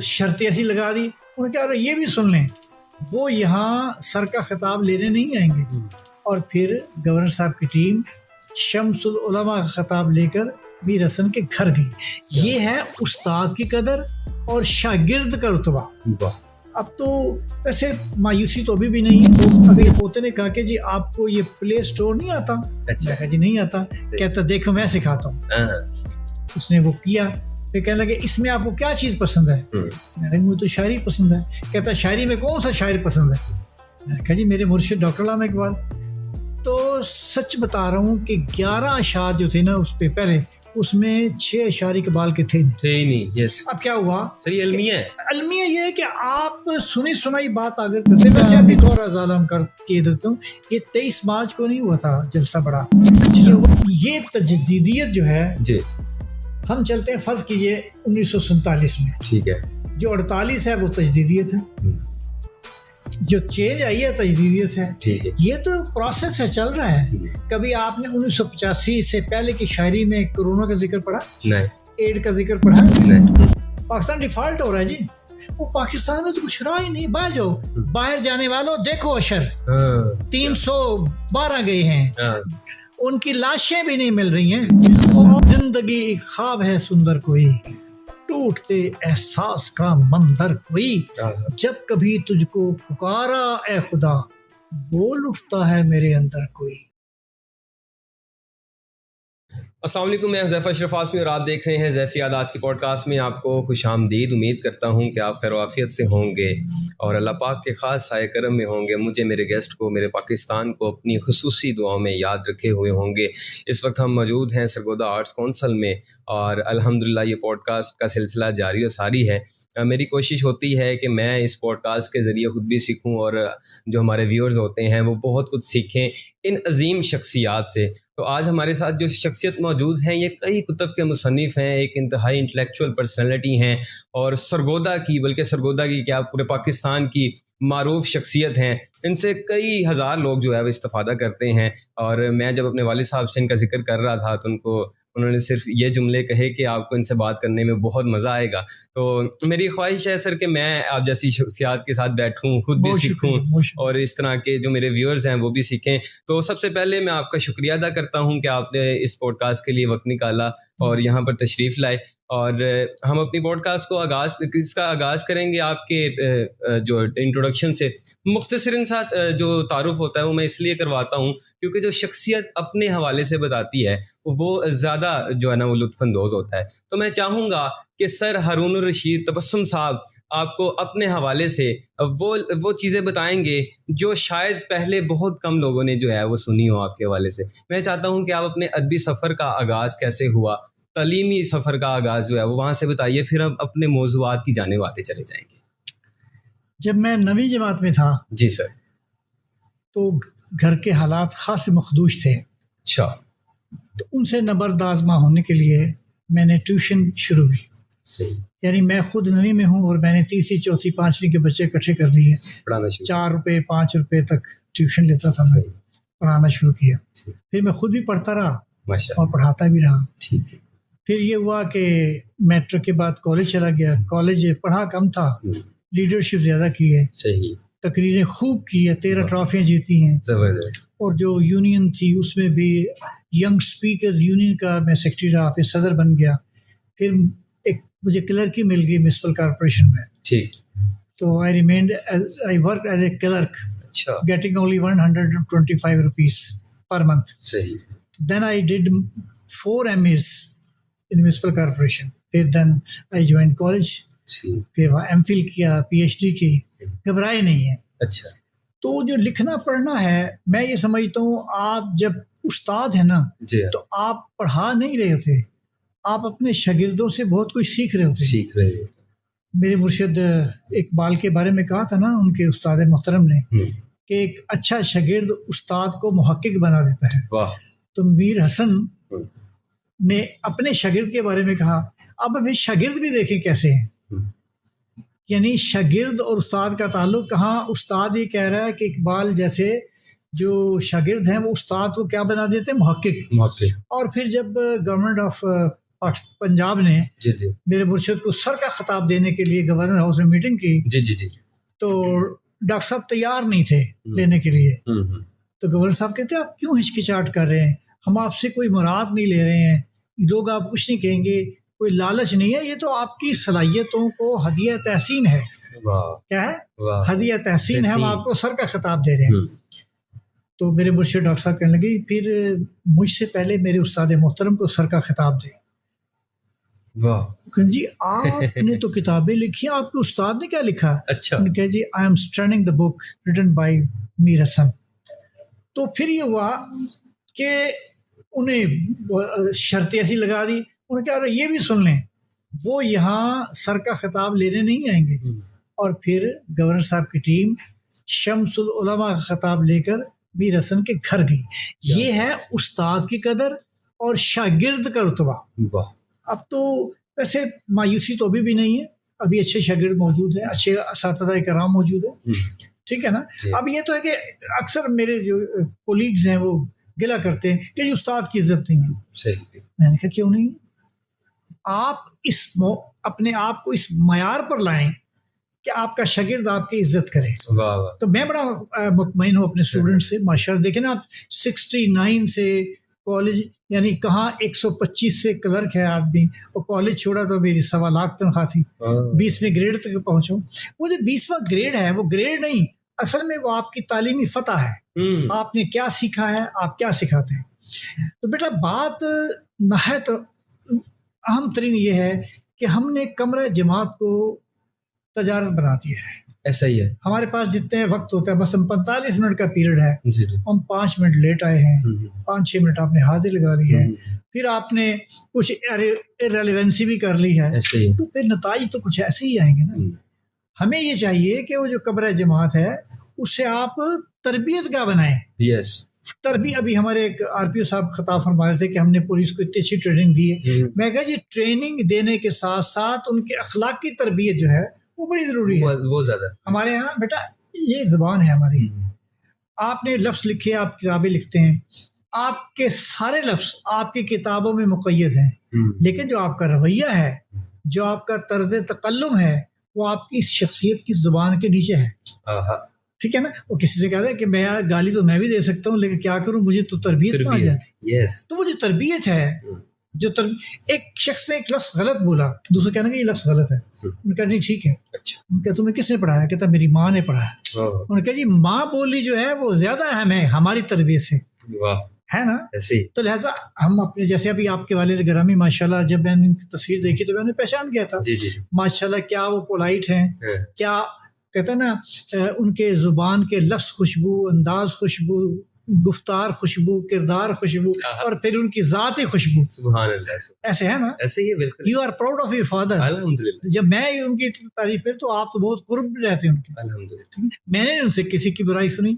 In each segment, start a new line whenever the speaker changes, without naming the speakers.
शर्त ऐसी लगा दी, उन्होंने कहा ये भी सुन लें, वो यहाँ सर का खिताब लेने नहीं आएंगे। और फिर गवर्नर साहब की टीम शम्सुल उलमा का खिताब लेकर मीर हसन के घर गई। ये है उस्ताद की कदर और शागिर्द का रुतबा। अब तो वैसे मायूसी तो अभी भी नहीं है। तो अभी पोते ने कहा कि जी आपको ये प्ले स्टोर नहीं आता? अच्छा। कहा जी नहीं आता। कहता देखो मैं सिखाता हूँ। उसने वो किया। फिर कहने लगे इसमें आपको क्या चीज़ पसंद है? मैंने मुझे तो शायरी पसंद है। कहता शायरी में कौन सा शायर पसंद है? मैंने कहा जी मेरे मुर्शिद डॉक्टर अल्लामा इकबाल। तो सच बता रहा हूँ कि 11 अशार जो थे ना उस पे पहले, उसमें 6 अशार इकबाल के थे ही नहीं। यस। अब क्या हुआ? सही अलमिया है। अलमिया ये है कि आप सुनी सुनाई बात अगर करते, वैसे अभी थोड़ा ज़ालम कर के देता हूँ, ये 23 मार्च को नहीं हुआ था जलसा बड़ा। ये तजदीदियत जो है जी, हम चलते हैं फर्ज कीजिए 1947 में, ठीक है, जो 48 है वो तजदीदियत है, जो चेंज आई है तजदीदियत है, ठीक है। ये तो प्रोसेस है, चल रहा है। कभी आपने 1985 से पहले की शायरी में कोरोना का जिक्र पढ़ा? नहीं। एड का जिक्र पढ़ा? नहीं। पाकिस्तान डिफॉल्ट हो रहा है जी। वो पाकिस्तान में तो कुछ रहा ही नहीं। बाहर जाओ, बाहर जाने वालों देखो अशर 312 गए हैं, उनकी लाशें भी नहीं मिल रही हैं। और जिंदगी एक ख्वाब है सुंदर कोई, टूटते एहसास का मंदर कोई, जब कभी तुझको पुकारा ए खुदा, बोल उठता है मेरे अंदर कोई।
अस्सलाम वालेकुम, मैं ज़ैफ़ अशरफ आसमी और आप देख रहे हैं ज़ैफ़ी आज की पॉडकास्ट में। आपको खुशामदीद। उम्मीद करता हूं कि आप खैर आफियत से होंगे और अल्लाह पाक के ख़ास साए करम में होंगे। मुझे, मेरे गेस्ट को, मेरे पाकिस्तान को अपनी खुसूसी दुआओं में याद रखे हुए होंगे। इस वक्त हम मौजूद हैं सरगोदा आर्ट्स कौंसल में और अल्हम्दुलिल्लाह ये पॉडकास्ट का सिलसिला जारी व सारी है। मेरी कोशिश होती है कि मैं इस पॉडकास्ट के ज़रिए ख़ुद भी सीखूं और जो हमारे व्यूअर्स होते हैं वो बहुत कुछ सीखें इन अजीम शख्सियात से। तो आज हमारे साथ जो शख्सियत मौजूद हैं ये कई कुतब के मुसन्निफ़ हैं, एक इंतहाई इंटेलेक्चुअल पर्सनैलिटी हैं और सरगोदा की, बल्कि सरगोदा की क्या पूरे पाकिस्तान की मारूफ शख्सियत हैं। इनसे कई हज़ार लोग जो है वो इस्तिफ़ादा करते हैं। और मैं जब अपने वालिद साहब से इनका जिक्र कर रहा था तो उन्होंने सिर्फ ये जुमले कहे कि आपको इनसे बात करने में बहुत मज़ा आएगा। तो मेरी ख्वाहिश है सर कि मैं आप जैसी शख्सियात के साथ बैठूं, खुद भी सीखूं और इस तरह के जो मेरे व्यूअर्स हैं वो भी सीखें। तो सबसे पहले मैं आपका शुक्रिया अदा करता हूं कि आपने इस पॉडकास्ट के लिए वक्त निकाला और यहाँ पर तशरीफ़ लाए। और हम अपनी पॉडकास्ट को इसका आगाज़ करेंगे आपके जो इंट्रोडक्शन से। मुख्तसरन साथ जो तारुफ होता है वो मैं इसलिए करवाता हूँ क्योंकि जो शख्सियत अपने हवाले से बताती है वो ज़्यादा जो है ना वो लुत्फ़अंदोज़ होता है। तो मैं चाहूँगा कि सर हारून रशीद तबस्सुम साहब आपको अपने हवाले से वो चीज़ें बताएंगे जो शायद पहले बहुत कम लोगों ने जो है वो सुनी हो आपके हवाले से। मैं चाहता हूँ कि आप अपने अदबी सफ़र का आगाज़ कैसे हुआ, तालीमी सफ़र का आगाज़ जो है वो वहाँ से बताइए, फिर हम अपने मौज़ूआत की जानिब आते चले जाएंगे।
जब मैं 9वीं जमात में था
जी सर, तो
घर के हालात ख़ास मखदूश थे।
अच्छा।
तो उनसे नबरदाज़मा होने के लिए मैंने ट्यूशन शुरू की।
सही।
यानी मैं खुद 9वीं में हूँ और मैंने 3वीं 4वीं 5वीं के बच्चे इकट्ठे कर लिए,
पढ़ाना
4 रुपये 5 रुपये तक ट्यूशन लेता था, मैं पढ़ाना शुरू किया। फिर मैं खुद भी पढ़ता रहा और पढ़ाता भी रहा।
ठीक है।
फिर ये हुआ कि मैट्रिक के बाद कॉलेज चला गया। कॉलेज पढ़ा कम था, लीडरशिप ज़्यादा की है, सही, तकरीरें खूब की है, 13 ट्रॉफियाँ जीती हैं, ज़बरदस्त। और जो यूनियन थी उसमें भी यंग स्पीकर्स यूनियन का मैं सेक्रेटरी रहा, फिर सदर बन गया। फिर एक मुझे क्लर्क ही मिल गई म्युनिसिपल कॉर्पोरेशन में।
ठीक।
तो I work as a clerk, getting only 125 rupees per month.
सही।
Then I did 4 MAs in municipal corporation. फिर देन आई ज्वाइन कॉलेज, फिर वहाँ MPhil किया, PhD की। घबराए नहीं है।
अच्छा।
तो जो लिखना पढ़ना है, मैं ये समझता हूँ आप जब उस्ताद है ना तो आप पढ़ा नहीं रहे होते, आप अपने शागिर्दों से बहुत कुछ सीख रहे होते। मेरे मुर्शिद इकबाल के बारे में कहा था ना उनके उस्ताद मोहतरम ने कि एक अच्छा शागिर्द उस्ताद को मुहक्किक बना देता है।
वाह।
तो मीर हसन ने अपने शागिर्द के बारे में कहा, अब अभी शागिर्द भी देखें कैसे हैं। यानी शागिर्द और उस्ताद का ताल्लुक कहाँ, उस्ताद ये कह रहा है कि इकबाल जैसे जो शागिर्द हैं वो उस्ताद को क्या बना देते हैं, मुहक्किक। और फिर जब गवर्नमेंट ऑफ पंजाब ने
जी जी
मेरे मुर्शिद को सर का खिताब देने के लिए गवर्नर हाउस में मीटिंग की,
जी जी जी
तो डॉक्टर साहब तैयार नहीं थे लेने के लिए। तो गवर्नर साहब कहते आप क्यों हिचकिचाहट कर रहे हैं, हम आपसे कोई मुराद नहीं ले रहे हैं, लोग आप कुछ नहीं कहेंगे, कोई लालच नहीं है, ये तो आपकी सलाहियतों को हदिया तहसीन है। क्या है? हदिया तहसीन है, हम आपको सर का खिताब दे रहे हैं। तो मेरे मुर्शिद डॉक्टर साहब कहने लगे फिर मुझसे पहले मेरे उस्ताद मोहतरम को सर का खिताब दें। वाह जी, आपने तो किताबें लिखी, आपके उस्ताद ने क्या लिखा? अच्छा। उन्होंने कहा जी I am studying the book written by Mir Hasan. तो फिर ये हुआ कि उन्हें शर्त ऐसी लगा दी, उन्होंने कहा ये भी सुन लें, वो यहाँ सर का खिताब लेने नहीं आएंगे। और फिर गवर्नर साहब की टीम शम्सुल उलमा का खिताब लेकर मीर हसन के घर गई। ये है उस्ताद की कदर और शागिर्द का रुतबा। अब तो वैसे मायूसी तो अभी भी नहीं है, अभी अच्छे शागिर्द मौजूद हैं, अच्छे असातिज़ा कराम मौजूद हैं, ठीक है ना। अब ये तो है कि अक्सर मेरे जो कोलीग्स हैं वो गिला करते हैं कि उस्ताद की इज्जत नहीं है। सही। मैंने कहा क्यों नहीं, आप अपने आप को इस मयार पर लाएं कि आपका शागिर्द आपकी इज्जत करे। तो मैं बड़ा मुतमईन हूँ अपने स्टूडेंट से, माशाअल्लाह। देखें ना आप 69 से कॉलेज, यानी कहाँ 125 से क्लर्क है आदमी, और कॉलेज छोड़ा तो मेरी 1.25 लाख तनख्वाह थी, 20वें ग्रेड तक पहुँचूँ। वो जो 20वां ग्रेड है वो ग्रेड नहीं, असल में वो आपकी तालीमी फतह है, आपने क्या सीखा है, आप क्या सिखाते हैं। तो बेटा बात नहायत अहम तरीन ये है कि हमने कमरा जमात को तजारत बना दिया है। ऐसा ही है, हमारे पास जितने वक्त होता है, बस हम 45 मिनट का पीरियड है, हम 5 मिनट लेट आए हैं, 5-6 मिनट आपने हाजिर लगा ली है, फिर आपने कुछ इररिलेवेंसी भी कर ली है, तो फिर नताइज तो कुछ ऐसे ही आएंगे ना। हमें ये चाहिए कि वो जो कमरा जमात है उससे आप तरबियत क्या बनाएं। यस, तरबियत। अभी हमारे एक RPO साहब खिताब फरमा रहे थे कि हमने पुलिस को इतनी अच्छी ट्रेनिंग दी है। मैं कहा जी ट्रेनिंग देने के साथ साथ उनके अखलाकी तरबियत जो है वो बड़ी जरूरी है, वो ज्यादा। हमारे यहाँ बेटा ये जुबान है हमारी, आपने लफ्ज लिखे, आप किताबें लिखते हैं, आपके सारे लफ्ज आपकी किताबों में मुक़य्यद हैं, लेकिन जो आपका रवैया है, जो आपका तर्ज तकल्लुम है, वो आपकी शख्सियत की जुबान के नीचे है। ठीक है ना। वो किसी से कहता है कि मैं गाली तो मैं भी दे सकता हूँ, लेकिन क्या करूँ, मुझे तो तरबियत आ जाती। तो वो जो तरबियत है, एक शख्स ने एक लफ्ज़ गलत बोला, दूसरा कहना कि ये लफ्ज़ गलत है, उनका नहीं ठीक है। अच्छा, उनका तुम्हें किसने पढ़ाया? कहता मेरी माँ ने पढ़ाया। उन्होंने कहा जी माँ बोली जो है वो ज्यादा अहम है हमारी तरबियत से, है ना। ऐसे तो लिहाजा हम अपने, जैसे अभी आपके वालिद गिरामी माशाल्लाह, जब मैंने उनकी तस्वीर देखी तो मैंने पहचान गया था माशाल्लाह, क्या वो पोलाइट हैं, क्या कहते हैं ना, उनके जुबान के लफ्ज़ खुशबू, अंदाज खुशबू, गुफ्तार खुशबू, किरदार खुशबू, और फिर उनकी ज़ात खुशबू। सुभान अल्लाह। ऐसे है ना, ऐसे ही बिल्कुल। You are proud of your father. अल्हम्दुलिल्लाह। जब मैं उनकी तारीफ कर तो आप तो बहुत कुर्ब रहते हैं उनके। अल्हम्दुलिल्लाह। मैंने उनसे किसी की बुराई सुनी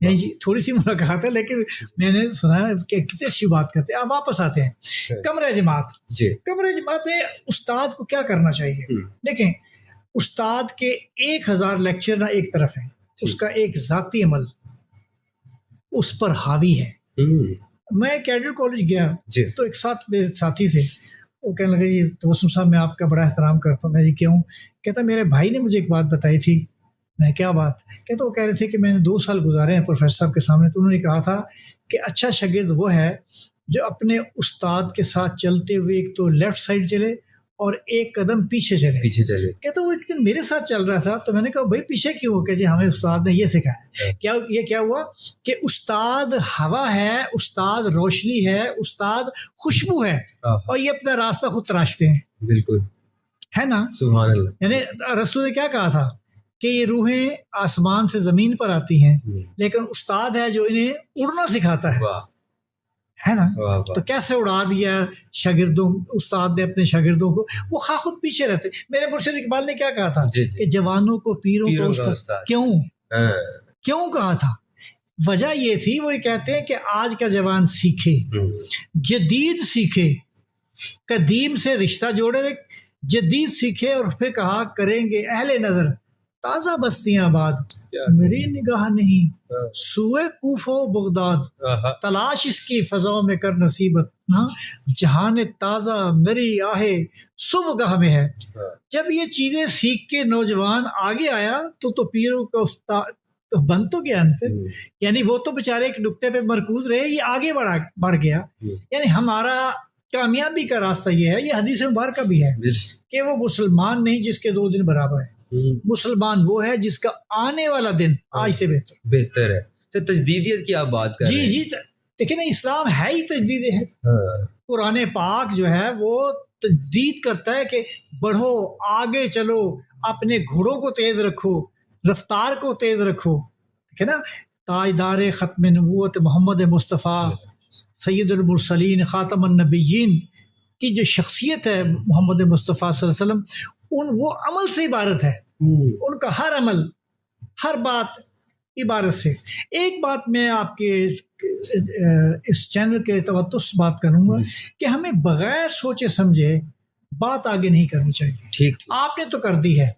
नहीं जी, थोड़ी सी मुलाकात है, लेकिन मैंने सुना कि कितनी अच्छी बात करते हैं। अब वापस आते हैं कमरे जमात। कमरे जमात में उस्ताद को क्या करना चाहिए? देखें, उस्ताद के 1000 लेक्चर ना एक तरफ है, उसका एक ज़ाती अमल उस पर हावी है। मैं कैडेट कॉलेज गया तो एक साथ मेरे साथी थे, वो कहने लगे जी तबस्सुम साहब मैं आपका बड़ा एहतराम करता हूँ। मैं जी क्यों? कहता मेरे भाई ने मुझे एक बात बताई थी। मैं क्या बात? कहता वो कह रहे थे कि मैंने 2 साल गुजारे हैं प्रोफेसर साहब के सामने, तो उन्होंने कहा था कि अच्छा शागिर्द वो है जो अपने उस्ताद के साथ चलते हुए एक तो लेफ्ट साइड चले और एक कदम पीछे चले। कहता वो एक दिन मेरे साथ चल रहा था, तो मैंने कहा भाई पीछे क्यों हो? जी हमें उस्ताद ने ये सिखाया। क्या हुआ कि उस्ताद हवा है, उस्ताद रोशनी है, उस्ताद खुशबू है, और ये अपना रास्ता खुद तराशते हैं। बिल्कुल, है ना। सुभान अल्लाह। यानी रसूल ने क्या कहा था कि ये रूहें आसमान से जमीन पर आती हैं, लेकिन उस्ताद है जो इन्हें उड़ना सिखाता है ना। तो कैसे उड़ा दिया शागिर्दों, उस्ताद ने अपने शागिर्दों को, वो खुद पीछे रहते। मेरे मुर्शिद इकबाल ने क्या कहा था कि जवानों को पीरों को उस्ताद क्यों कहा था? वजह ये थी, वो ये कहते हैं कि आज का जवान सीखे, जदीद सीखे, कदीम से रिश्ता जोड़े, जदीद सीखे, और फिर कहा करेंगे अहले नजर ताज़ा बस्तियां आबाद, मेरी निगाह नहीं सुए कूफो बगदाद, तलाश इसकी फजाओं में कर नसीबत ना, जहान ताज़ा मेरी आहे सुबह में है। जब ये चीज़ें सीख के नौजवान आगे आया तो पीरों का उस्ताद तो बन तो गया फिर, यानी वो तो बेचारे एक नुक्ते पे मरकूज रहे, ये आगे बढ़ गया। यानी हमारा कामयाबी का रास्ता ये है, ये हदीस मुबारक का भी है कि वो मुसलमान नहीं जिसके 2 दिन बराबर है, मुसलमान वो है जिसका आने वाला दिन आज से बेहतर
है। तो तजदीदियत की आप बात कर रहे हैं।
जी देखिए ना, इस्लाम है ही तजदीद है। कुरान पाक जो है वो तजदीद करता है कि बढ़ो, आगे चलो, अपने घोड़ों को तेज रखो, रफ्तार को तेज रखो। ठीक है ना, ताजदार ख़त्म नबूवत मोहम्मद मुस्तफ़ा सैयदुल मुरसलीन ख़ातमुन नबिय्यीन की जो शख्सियत है मोहम्मद मुस्तफ़ा सल्लल्लाहु अलैहि वसल्लम, वो अमल से इबारत है। उनका हर अमल, हर बात इबारत से। एक बात मैं आपके इस चैनल के तवत्तुस बात करूँगा कि हमें बग़ैर सोचे समझे बात आगे नहीं करनी चाहिए।
ठीक,
आपने तो कर दी है,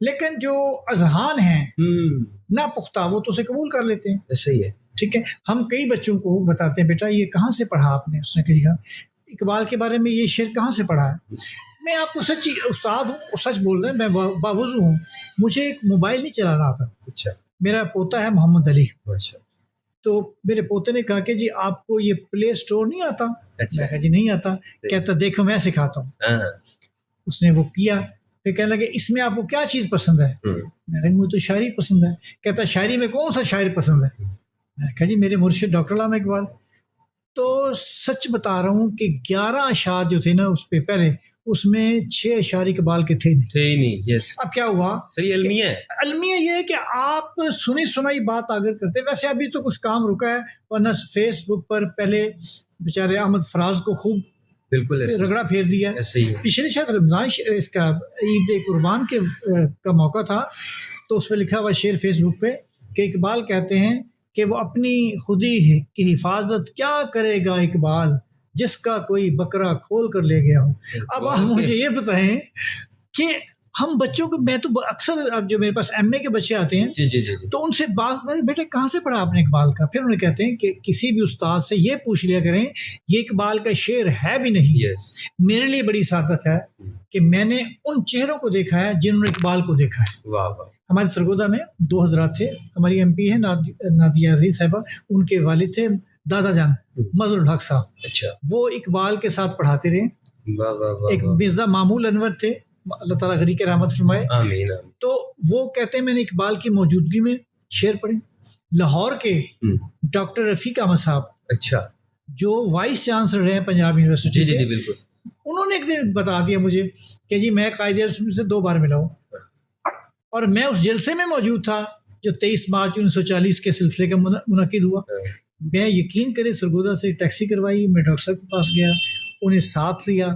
लेकिन जो अजहान हैं ना पुख्ता, वो तो उसे कबूल कर लेते हैं।
सही है,
ठीक है। हम कई बच्चों को बताते हैं, बेटा ये कहाँ से पढ़ा आपने? उसने कहा इकबाल के बारे में ये शेर कहाँ से पढ़ा है? मैं आपको सच्ची उस्ताद हूँ, सच बोल रहे हैं, मैं बावजू हूँ, मुझे एक मोबाइल नहीं चलाना आता।
अच्छा।
मेरा पोता है मोहम्मद अली।
अच्छा।
तो मेरे पोते ने कहा कि जी आपको ये प्ले स्टोर नहीं आता?
अच्छा।
मैं कहा जी नहीं आता। कहता देखो मैं सिखाता हूँ। उसने वो किया, फिर कहने लगे इसमें आपको क्या चीज़ पसंद है? मैंने कहा मुझे तो शायरी पसंद है। कहता शायरी में कौन सा शायर पसंद है? मैंने कहा जी मेरे मुर्शिद डॉक्टर अल्लामा इकबाल। तो सच बता रहा हूँ कि 11 अशार जो थे ना उस पे पहले, उसमें 6 अशार इकबाल के थे नहीं। यस। अब क्या हुआ? सही अलमिया ये है कि आप सुनी सुनाई बात आगे करते। वैसे अभी तो कुछ काम रुका है, वरना फेसबुक पर पहले बेचारे अहमद फराज को खूब बिल्कुल रगड़ा फेर दिया। पिछले शायद रमजान इसका ईद कुर्बान का मौका था, तो उस पर लिखा हुआ शेर फेसबुक पे कि इकबाल कहते हैं कि वो अपनी खुदी की हिफाजत क्या करेगा इकबाल, जिसका कोई बकरा खोल कर ले गया हो। अब आप मुझे ये बताएं कि हम बच्चों को, मैं तो अक्सर अब जो मेरे पास एमए के बच्चे आते हैं जी, तो उनसे बात, बेटे कहाँ से पढ़ा आपने इकबाल का? फिर उन्हें कहते हैं कि किसी भी उस्ताद से ये पूछ लिया करें ये इकबाल का शेर है भी नहीं। मेरे लिए बड़ी सादत है कि मैंने उन चेहरों को देखा है जिन्होंने इकबाल को देखा है। वाह। हमारे सरगोदा में 2 हज़रात थे, हमारी एमपी है नादिया अजीज साहिबा, उनके वालिद थे दादा जान मजरुल हक साहब। अच्छा। वो इकबाल के साथ पढ़ाते रहे। एक मिर्जा मामूल अनवर थे, अल्लाह ताला गनी के रहमत फरमाए। आमीन। तो वो कहते हैं मैंने इकबाल की मौजूदगी में शेर पढ़े। लाहौर के डॉक्टर रफीक अहमद साहब, अच्छा, जो वाइस चांसलर रहे हैं पंजाब यूनिवर्सिटी के, बिल्कुल, उन्होंने एक दिन बता दिया मुझे कि जी मैं कायदे-ए-आज़म से 2 बार मिला हूँ, और मैं उस जलसे में मौजूद था जो 23 मार्च 1940 के सिलसिले का मुनक़िद हुआ। मैं यकीन करें सरगोदा से टैक्सी करवाई, मैं डॉक्टर साहब के पास गया, उन्हें साथ लिया,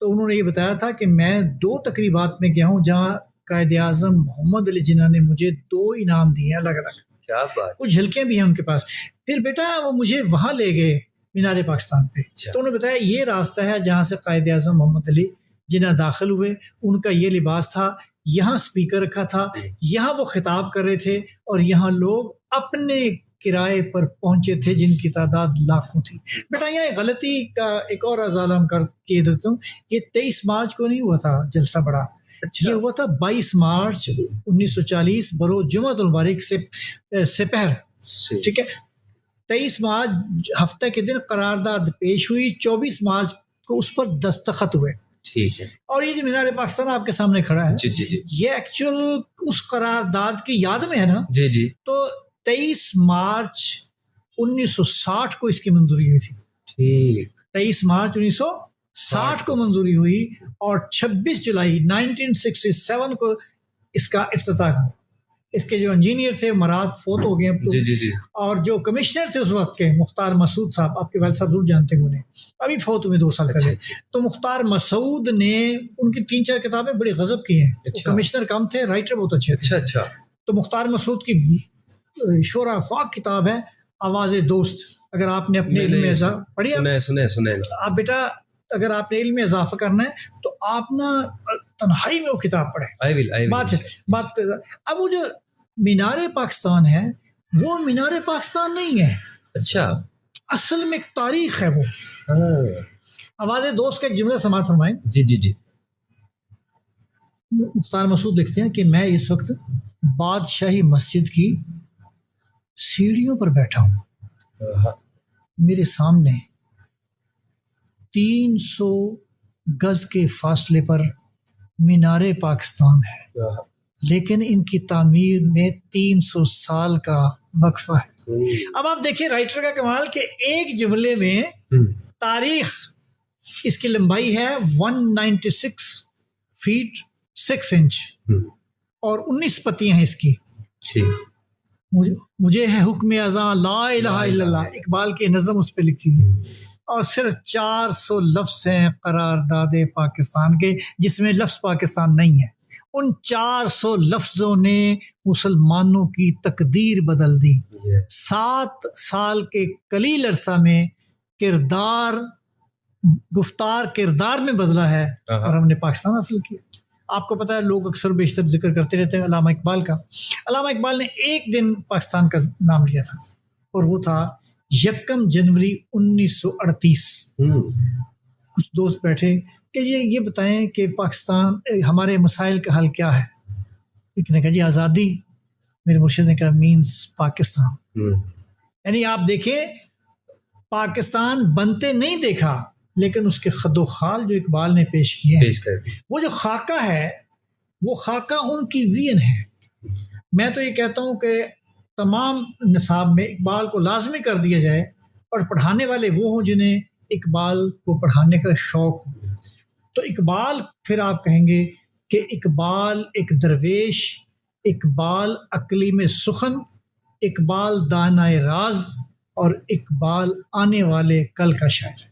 तो उन्होंने ये बताया था कि मैं 2 तकरीबात में गया हूँ जहाँ कायदे-ए-आज़म मोहम्मद अली जिन्ना ने मुझे 2 इनाम दिए अलग-अलग। क्या बात। कुछ झलकियाँ भी हैं उनके पास। फिर बेटा वो मुझे वहाँ ले गए मीनार पाकिस्तान पे। तो उन्होंने बताया ये रास्ता है जहाँ से कायदे-ए-आज़म मोहम्मद अली जिन्ना दाखिल हुए, उनका ये लिबास था, यहाँ स्पीकर रखा था, यहाँ वो खिताब कर रहे थे, और यहाँ लोग अपने किराए पर पहुंचे थे जिनकी तादाद लाखों थी। बेटा यहाँ गलती का एक और अजालम कर के देता हूँ, ये 23 मार्च को नहीं हुआ था जलसा बड़ा। अच्छा। ये हुआ था 22 मार्च 1940 बरोज़ जुमातुल मुबारक से पहर। ठीक है। 23 मार्च हफ्ते के दिन करारदाद पेश हुई, 24 मार्च को उस पर दस्तखत हुए। ठीक है। और ये जो मीनार पाकिस्तान आपके सामने खड़ा है, जी जी जी, ये एक्चुअल उस करारदाद की याद में है ना? जी जी। तो 23 मार्च 1960 को इसकी मंजूरी हुई थी। ठीक। 23 मार्च 1960 को मंजूरी हुई, और 26 जुलाई 1967 को इसका इफ्तिताह हुआ। इसके जो इंजीनियर थे मराद फोत हो गए, जी जी जी, और जो कमिश्नर थे उस वक्त के मुख्तार मसूद साहब, आपके वालिद साहब जरूर जानते हैं उन्हें, अभी फोत हुए 2 साल पहले। तो मुख्तार मसूद ने उनकी 3-4 किताबें बड़ी गजब की हैं। अच्छा। कमिश्नर कम थे, राइटर बहुत अच्छे थे। अच्छा। तो मुख्तार मसूद की शोरा फाक किताब है आवाज़े दोस्त, अगर आपने अपने इल्म में पढ़ी, सुने आप बेटा, अगर आपने इल्म में इजाफा करना है तो आप ना तन्हाई में वो किताब पढ़े।
I will
बात अब वो जो मीनारे पाकिस्तान है वो मीनारे पाकिस्तान नहीं है।
अच्छा,
असल में एक तारीख है वो। आवाज़े दोस्त का एक जुमला समाअत फरमाएं।
जी जी जी।
मुख्तार मसूद लिखते हैं कि मैं इस वक्त बादशाही मस्जिद की सीढ़ियों पर बैठा हूँ, मेरे सामने 300 गज के फासले पर मीनारे पाकिस्तान है, लेकिन इनकी तामीर में 300 साल का वक्फा है। अब आप देखिए राइटर का कमाल के एक जुमले में तारीख, इसकी लंबाई है 196 फीट 6 इंच और 19 पत्तियां हैं इसकी। मुझे है हुक्म अज़ां ला इलाहा इल्लल्लाह, इकबाल की नज़म उस पर लिखी हुई, और सिर्फ 400 लफ्ज़ हैं करारदादे पाकिस्तान के जिसमें लफ्ज़ पाकिस्तान नहीं है। उन 400 लफ्ज़ों ने मुसलमानों की तकदीर बदल दी। 7 साल के कलील अरसा में गुफ्तार किरदार में बदला है और हमने पाकिस्तान हासिल किया। आपको पता है लोग अक्सर बेशतर जिक्र करते रहते हैं अल्लामा इकबाल का। अल्लामा इकबाल ने एक दिन पाकिस्तान का नाम लिया था और वो था 1 जनवरी 1938। कुछ दोस्त बैठे कि ये बताएं कि पाकिस्तान हमारे मसाइल का हल क्या है। एक ने कहा जी आज़ादी। मेरे मुर्शिद ने कहा मीन्स पाकिस्तान। यानी आप देखें पाकिस्तान बनते नहीं देखा, लेकिन उसके खदो खाल जो इकबाल ने पेश किए हैं, वो जो खाका है वो खाका उनकी वीन है। मैं तो ये कहता हूँ कि तमाम निसाब में इकबाल को लाजमी कर दिया जाए और पढ़ाने वाले वो हों जिन्हें इकबाल को पढ़ाने का शौक़ हो। तो इकबाल, फिर आप कहेंगे कि इकबाल एक दरवेश, इकबाल अकली में सुखन, इकबाल दानाए राज और इकबाल आने वाले कल का शायर।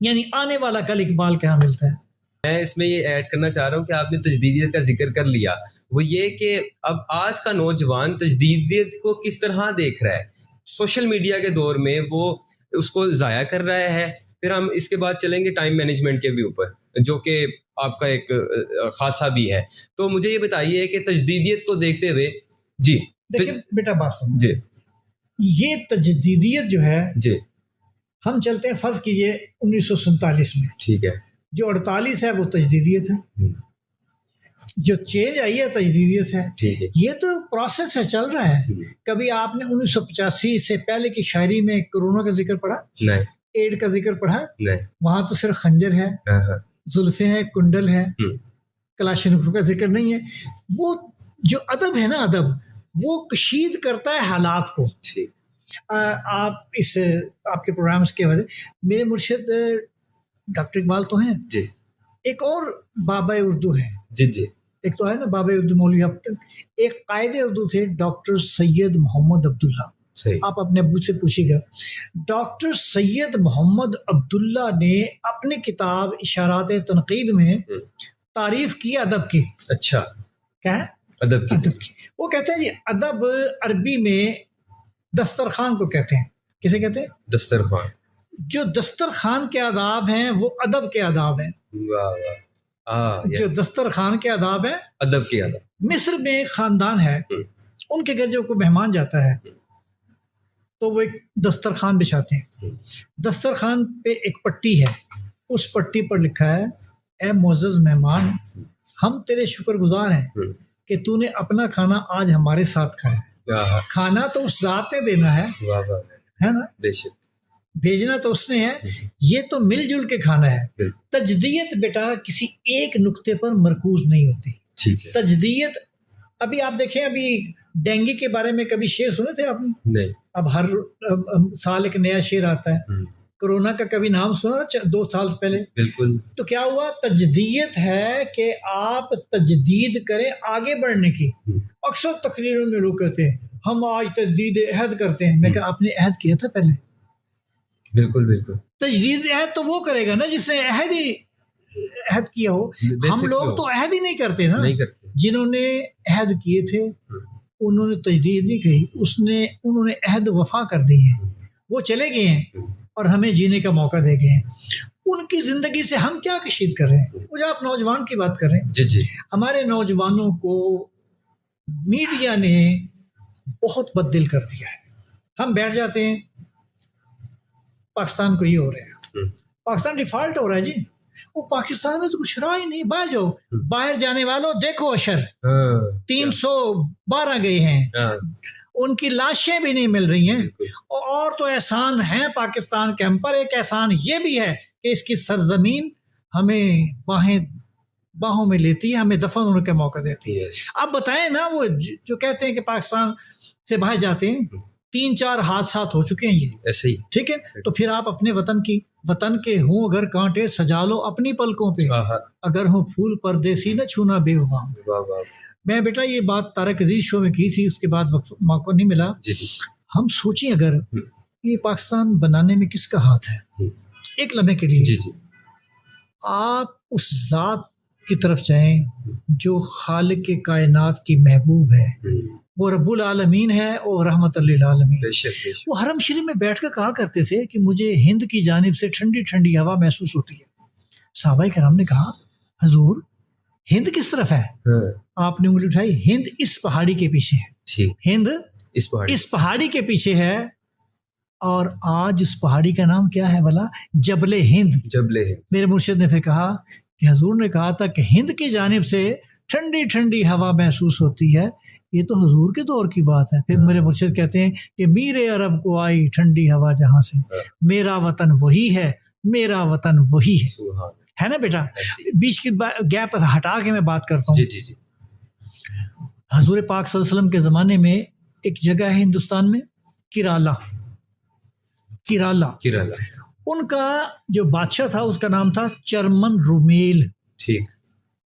यानी आने वाला कल इकबाल क्या मिलता है।
मैं इसमें ये ऐड करना चाह रहा हूँ कि आपने तजदीदियत का जिक्र कर लिया, वो ये कि अब आज का नौजवान तजदीदियत को किस तरह देख रहा है। सोशल मीडिया के दौर में वो उसको ज़ाया कर रहा है। फिर हम इसके बाद चलेंगे टाइम मैनेजमेंट के भी ऊपर, जो कि आपका एक खासा भी है। तो मुझे ये बताइए कि तजदीदियत को देखते हुए जी
देखिए बेटा बात सुन
जी,
ये तजदीदियत जो है
जी,
हम चलते हैं फर्ज कीजिए 1947 में,
ठीक है,
जो 48 है वो तजदीदियत है, जो चेंज आई है तजदीदियत है,
ठीक है।
ये तो प्रोसेस है, चल रहा है। कभी आपने 1985 से पहले की शायरी में कोरोना का जिक्र पढ़ा?
नहीं।
एड का जिक्र पढ़ा?
नहीं।
वहां तो सिर्फ खंजर है, जुल्फे है, कुंडल है, कलाशनिकोव का जिक्र नहीं है। वो जो अदब है ना, अदब वो कशीद करता है हालात को। आप इस आपके प्रोग्राम्स के वजह, मेरे मुर्शिद डॉक्टर इकबाल तो हैं
जी, एक
और बाबा उर्दू है
जी जी,
एक तो है ना बाबा उर्दू मौलवी, एक कायदे उर्दू थे डॉक्टर सैयद मोहम्मद अब्दुल्ला। आप अपने अब्बू से पूछिएगा। डॉक्टर सैयद मोहम्मद अब्दुल्ला ने अपनी किताब इशारात तनकीद में तारीफ की अदब की।
अच्छा,
क्या है?
अदब की।
वो कहते हैं जी अदब अरबी में दस्तरखान को कहते हैं। किसे कहते हैं? दस्तरखान। जो दस्तरखान के आदाब हैं वो अदब के आदाब हैं। जो दस्तरखान के आदाब हैं
अदब के आदाब।
मिस्र में खानदान है, उनके घर जो कोई मेहमान जाता है तो वो एक दस्तरखान बिछाते हैं। दस्तरखान पे एक पट्टी है, उस पट्टी पर लिखा है, ए मोअज़्ज़ज़ मेहमान, हम तेरे शुक्रगुजार हैं कि तूने अपना खाना आज हमारे साथ खाया। खाना तो उस जात ने देना है ना, बेशक भेजना तो उसने है, ये तो मिलजुल के खाना है। तजदीयत बेटा किसी एक नुक्ते पर मरकूज नहीं होती। तजदीयत, अभी आप देखें, अभी डेंगू के बारे में कभी शेर सुने थे आपने? नहीं। अब हर साल एक नया शेर आता है। कोरोना का कभी नाम सुना था 2 साल पहले? बिल्कुल। तो क्या हुआ? तजदीयत है कि आप तजदीद करें आगे बढ़ने की। अक्सर तकरीरों में लोग कहते हैं हम आज तजदीद अहद करते हैं। मैं कहा आपने अहद किया था पहले? बिल्कुल बिल्कुल। तजदीद अहद तो वो करेगा ना जिसने अहद किया हो। हम लोग तो अहद ही नहीं करते ना, नहीं करते। जिन्होंने अहद किए थे उन्होंने तजदीद नहीं कही, उन्होंने अहद वफा कर दी है, वो चले गए हैं और हमें जीने का मौका दे गए हैं। उनकी जिंदगी से हम क्या कशीद कर रहे हैं? वो जो आप नौजवान की बात कर रहे हैं,
जी जी,
हमारे नौजवानों को मीडिया ने बहुत बददिल कर दिया है। हम बैठ जाते हैं, पाकिस्तान को ये हो रहा है, पाकिस्तान डिफॉल्ट हो रहा है जी। वो पाकिस्तान में तो कुछ रहा ही नहीं। बाहर जाओ, बाहर जाने वालों देखो अशर 312 गए हैं, उनकी लाशें भी नहीं मिल रही हैं। और तो एहसान है पाकिस्तान के हम पर, एक एहसान ये भी है कि इसकी सरजमीन हमें बाहों में लेती है, हमें दफन होने का मौका देती है। अब बताएं ना, वो जो कहते हैं कि पाकिस्तान से बाहर जाते हैं, 3-4 हादसा हो चुके हैं ये
ऐसे ही,
ठीक है। तो फिर आप अपने वतन के हों अगर कांटे सजा लो अपनी पलकों पे, अगर हो फूल परदेसी न छूना बेवफा। मैं बेटा ये बात तारक अजीज शो में की थी, उसके बाद मौका नहीं मिला। हम सोचें अगर ये पाकिस्तान बनाने में किसका हाथ है, एक लम्हे के लिए आप उस जात की तरफ जाएं जो खालिक के कायनात की महबूब है, वो रब्बुल आलमीन है और रहमतुल लिल आलमीन। वो हरम शरीफ में बैठकर कहा करते थे कि मुझे हिंद की जानिब से ठंडी ठंडी हवा महसूस होती है। सहाबाए किराम ने कहा, हजूर हिंद किस तरफ है? आपने उंगली उठाई, हिंद इस पहाड़ी के पीछे है। हिंद इस पहाड़ी के पीछे है। और आज उस पहाड़ी का नाम क्या है भला? जबले हिंद। मेरे मुर्शिद ने फिर कहा कि हजूर ने कहा था कि हिंद की जानिब से ठंडी ठंडी हवा महसूस होती है। ये तो हुजूर के दौर की बात है। फिर मेरे मुर्शिद कहते हैं कि मीरे अरब को आई ठंडी हवा जहां से, मेरा वतन वही है, मेरा वतन वही है ना बेटा। बीच की गैप हटा के मैं बात करता हूँ। हजूर पाक सल्लल्लाहु अलैहि वसल्लम के ज़माने में एक जगह है हिंदुस्तान में, किराला। उनका जो बादशाह था उसका नाम था चरमन रुमेल। ठीक,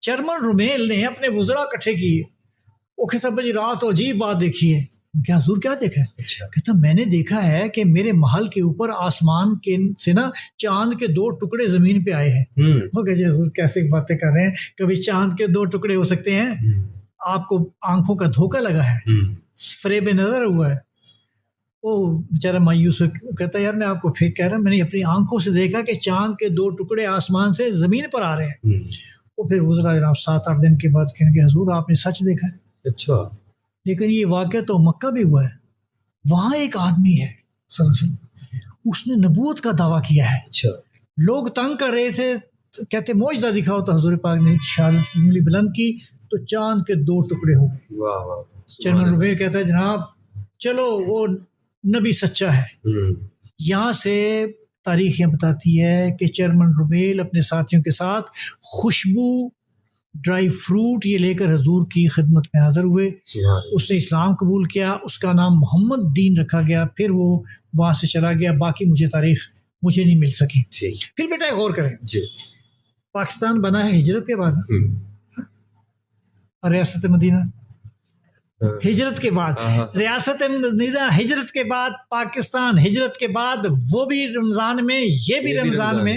चरमन रुमेल ने अपने वज़रा इकट्ठे किए। वो कहता भाई रात तो अजीब बात देखी है। क्या हजूर क्या देखा है? कहता मैंने देखा है कि मेरे महल के ऊपर आसमान के से ना चांद के 2 टुकड़े जमीन पे आए हैं। वो कहते हजूर कैसे बातें कर रहे हैं, कभी चांद के 2 टुकड़े हो सकते हैं? आपको आंखों का धोखा लगा है, फरेब नजर हुआ है। वो बेचारा मायूस कहता यार मैं आपको फेक कह रहा हूँ, मैंने अपनी आंखों से देखा कि चांद के 2 टुकड़े आसमान से जमीन पर आ रहे हैं। वो फिर गुजरा जनाब 7-8 दिन के बाद कहने के हजूर आपने सच देखा है। अच्छा, लेकिन ये वाक़या तो मक्का भी हुआ है। वहाँ एक आदमी है उसने नबूवत का दावा किया है। अच्छा, लोग तंग कर रहे थे, कहते मौजज़ा दिखाओ, तो हजूर पाक ने शहादत की उंगली बुलंद की तो चांद के 2 टुकड़े हो गए। वाह। चरमन रुमेल कहता है जनाब चलो वो नबी सच्चा है। यहाँ से तारीख ये बताती है कि चरमन रुमेल अपने साथियों के साथ खुशबू, ड्राई फ्रूट ये लेकर हजूर की खिदमत में हाजिर हुए। उसने इस्लाम कबूल किया, उसका नाम मोहम्मद दीन रखा गया। फिर वो वहाँ से चला गया। बाकी तारीख मुझे नहीं मिल सकी। फिर बेटा गौर करें, पाकिस्तान बना है हिजरत के बाद, रियासत मदीना हिजरत के बाद, रियासत मदीना हिजरत के बाद, पाकिस्तान हिजरत के बाद, वो भी रमज़ान में, ये भी रमज़ान में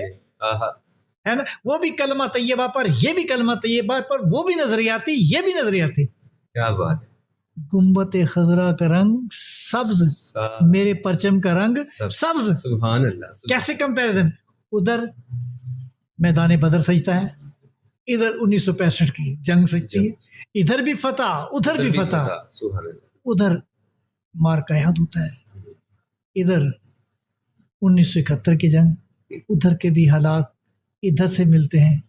है ना, वो भी कलमा तैयबा पर, ये भी कलमा तैयबा पर, वो भी नजरियाती, ये भी नजरियाती। क्या बात है। गुम्बत खजरा का रंग सब्ज, मेरे परचम का रंग सब्ज। सुभान अल्लाह। कैसे कंपैरिजन? उधर मैदान बदर सजता है, इधर 1965 की जंग सजती है, इधर भी फतह, उधर भी फतह। उधर मार्का याद होता है, इधर 1971 की जंग, उधर के भी हालात इधर से मिलते हैं।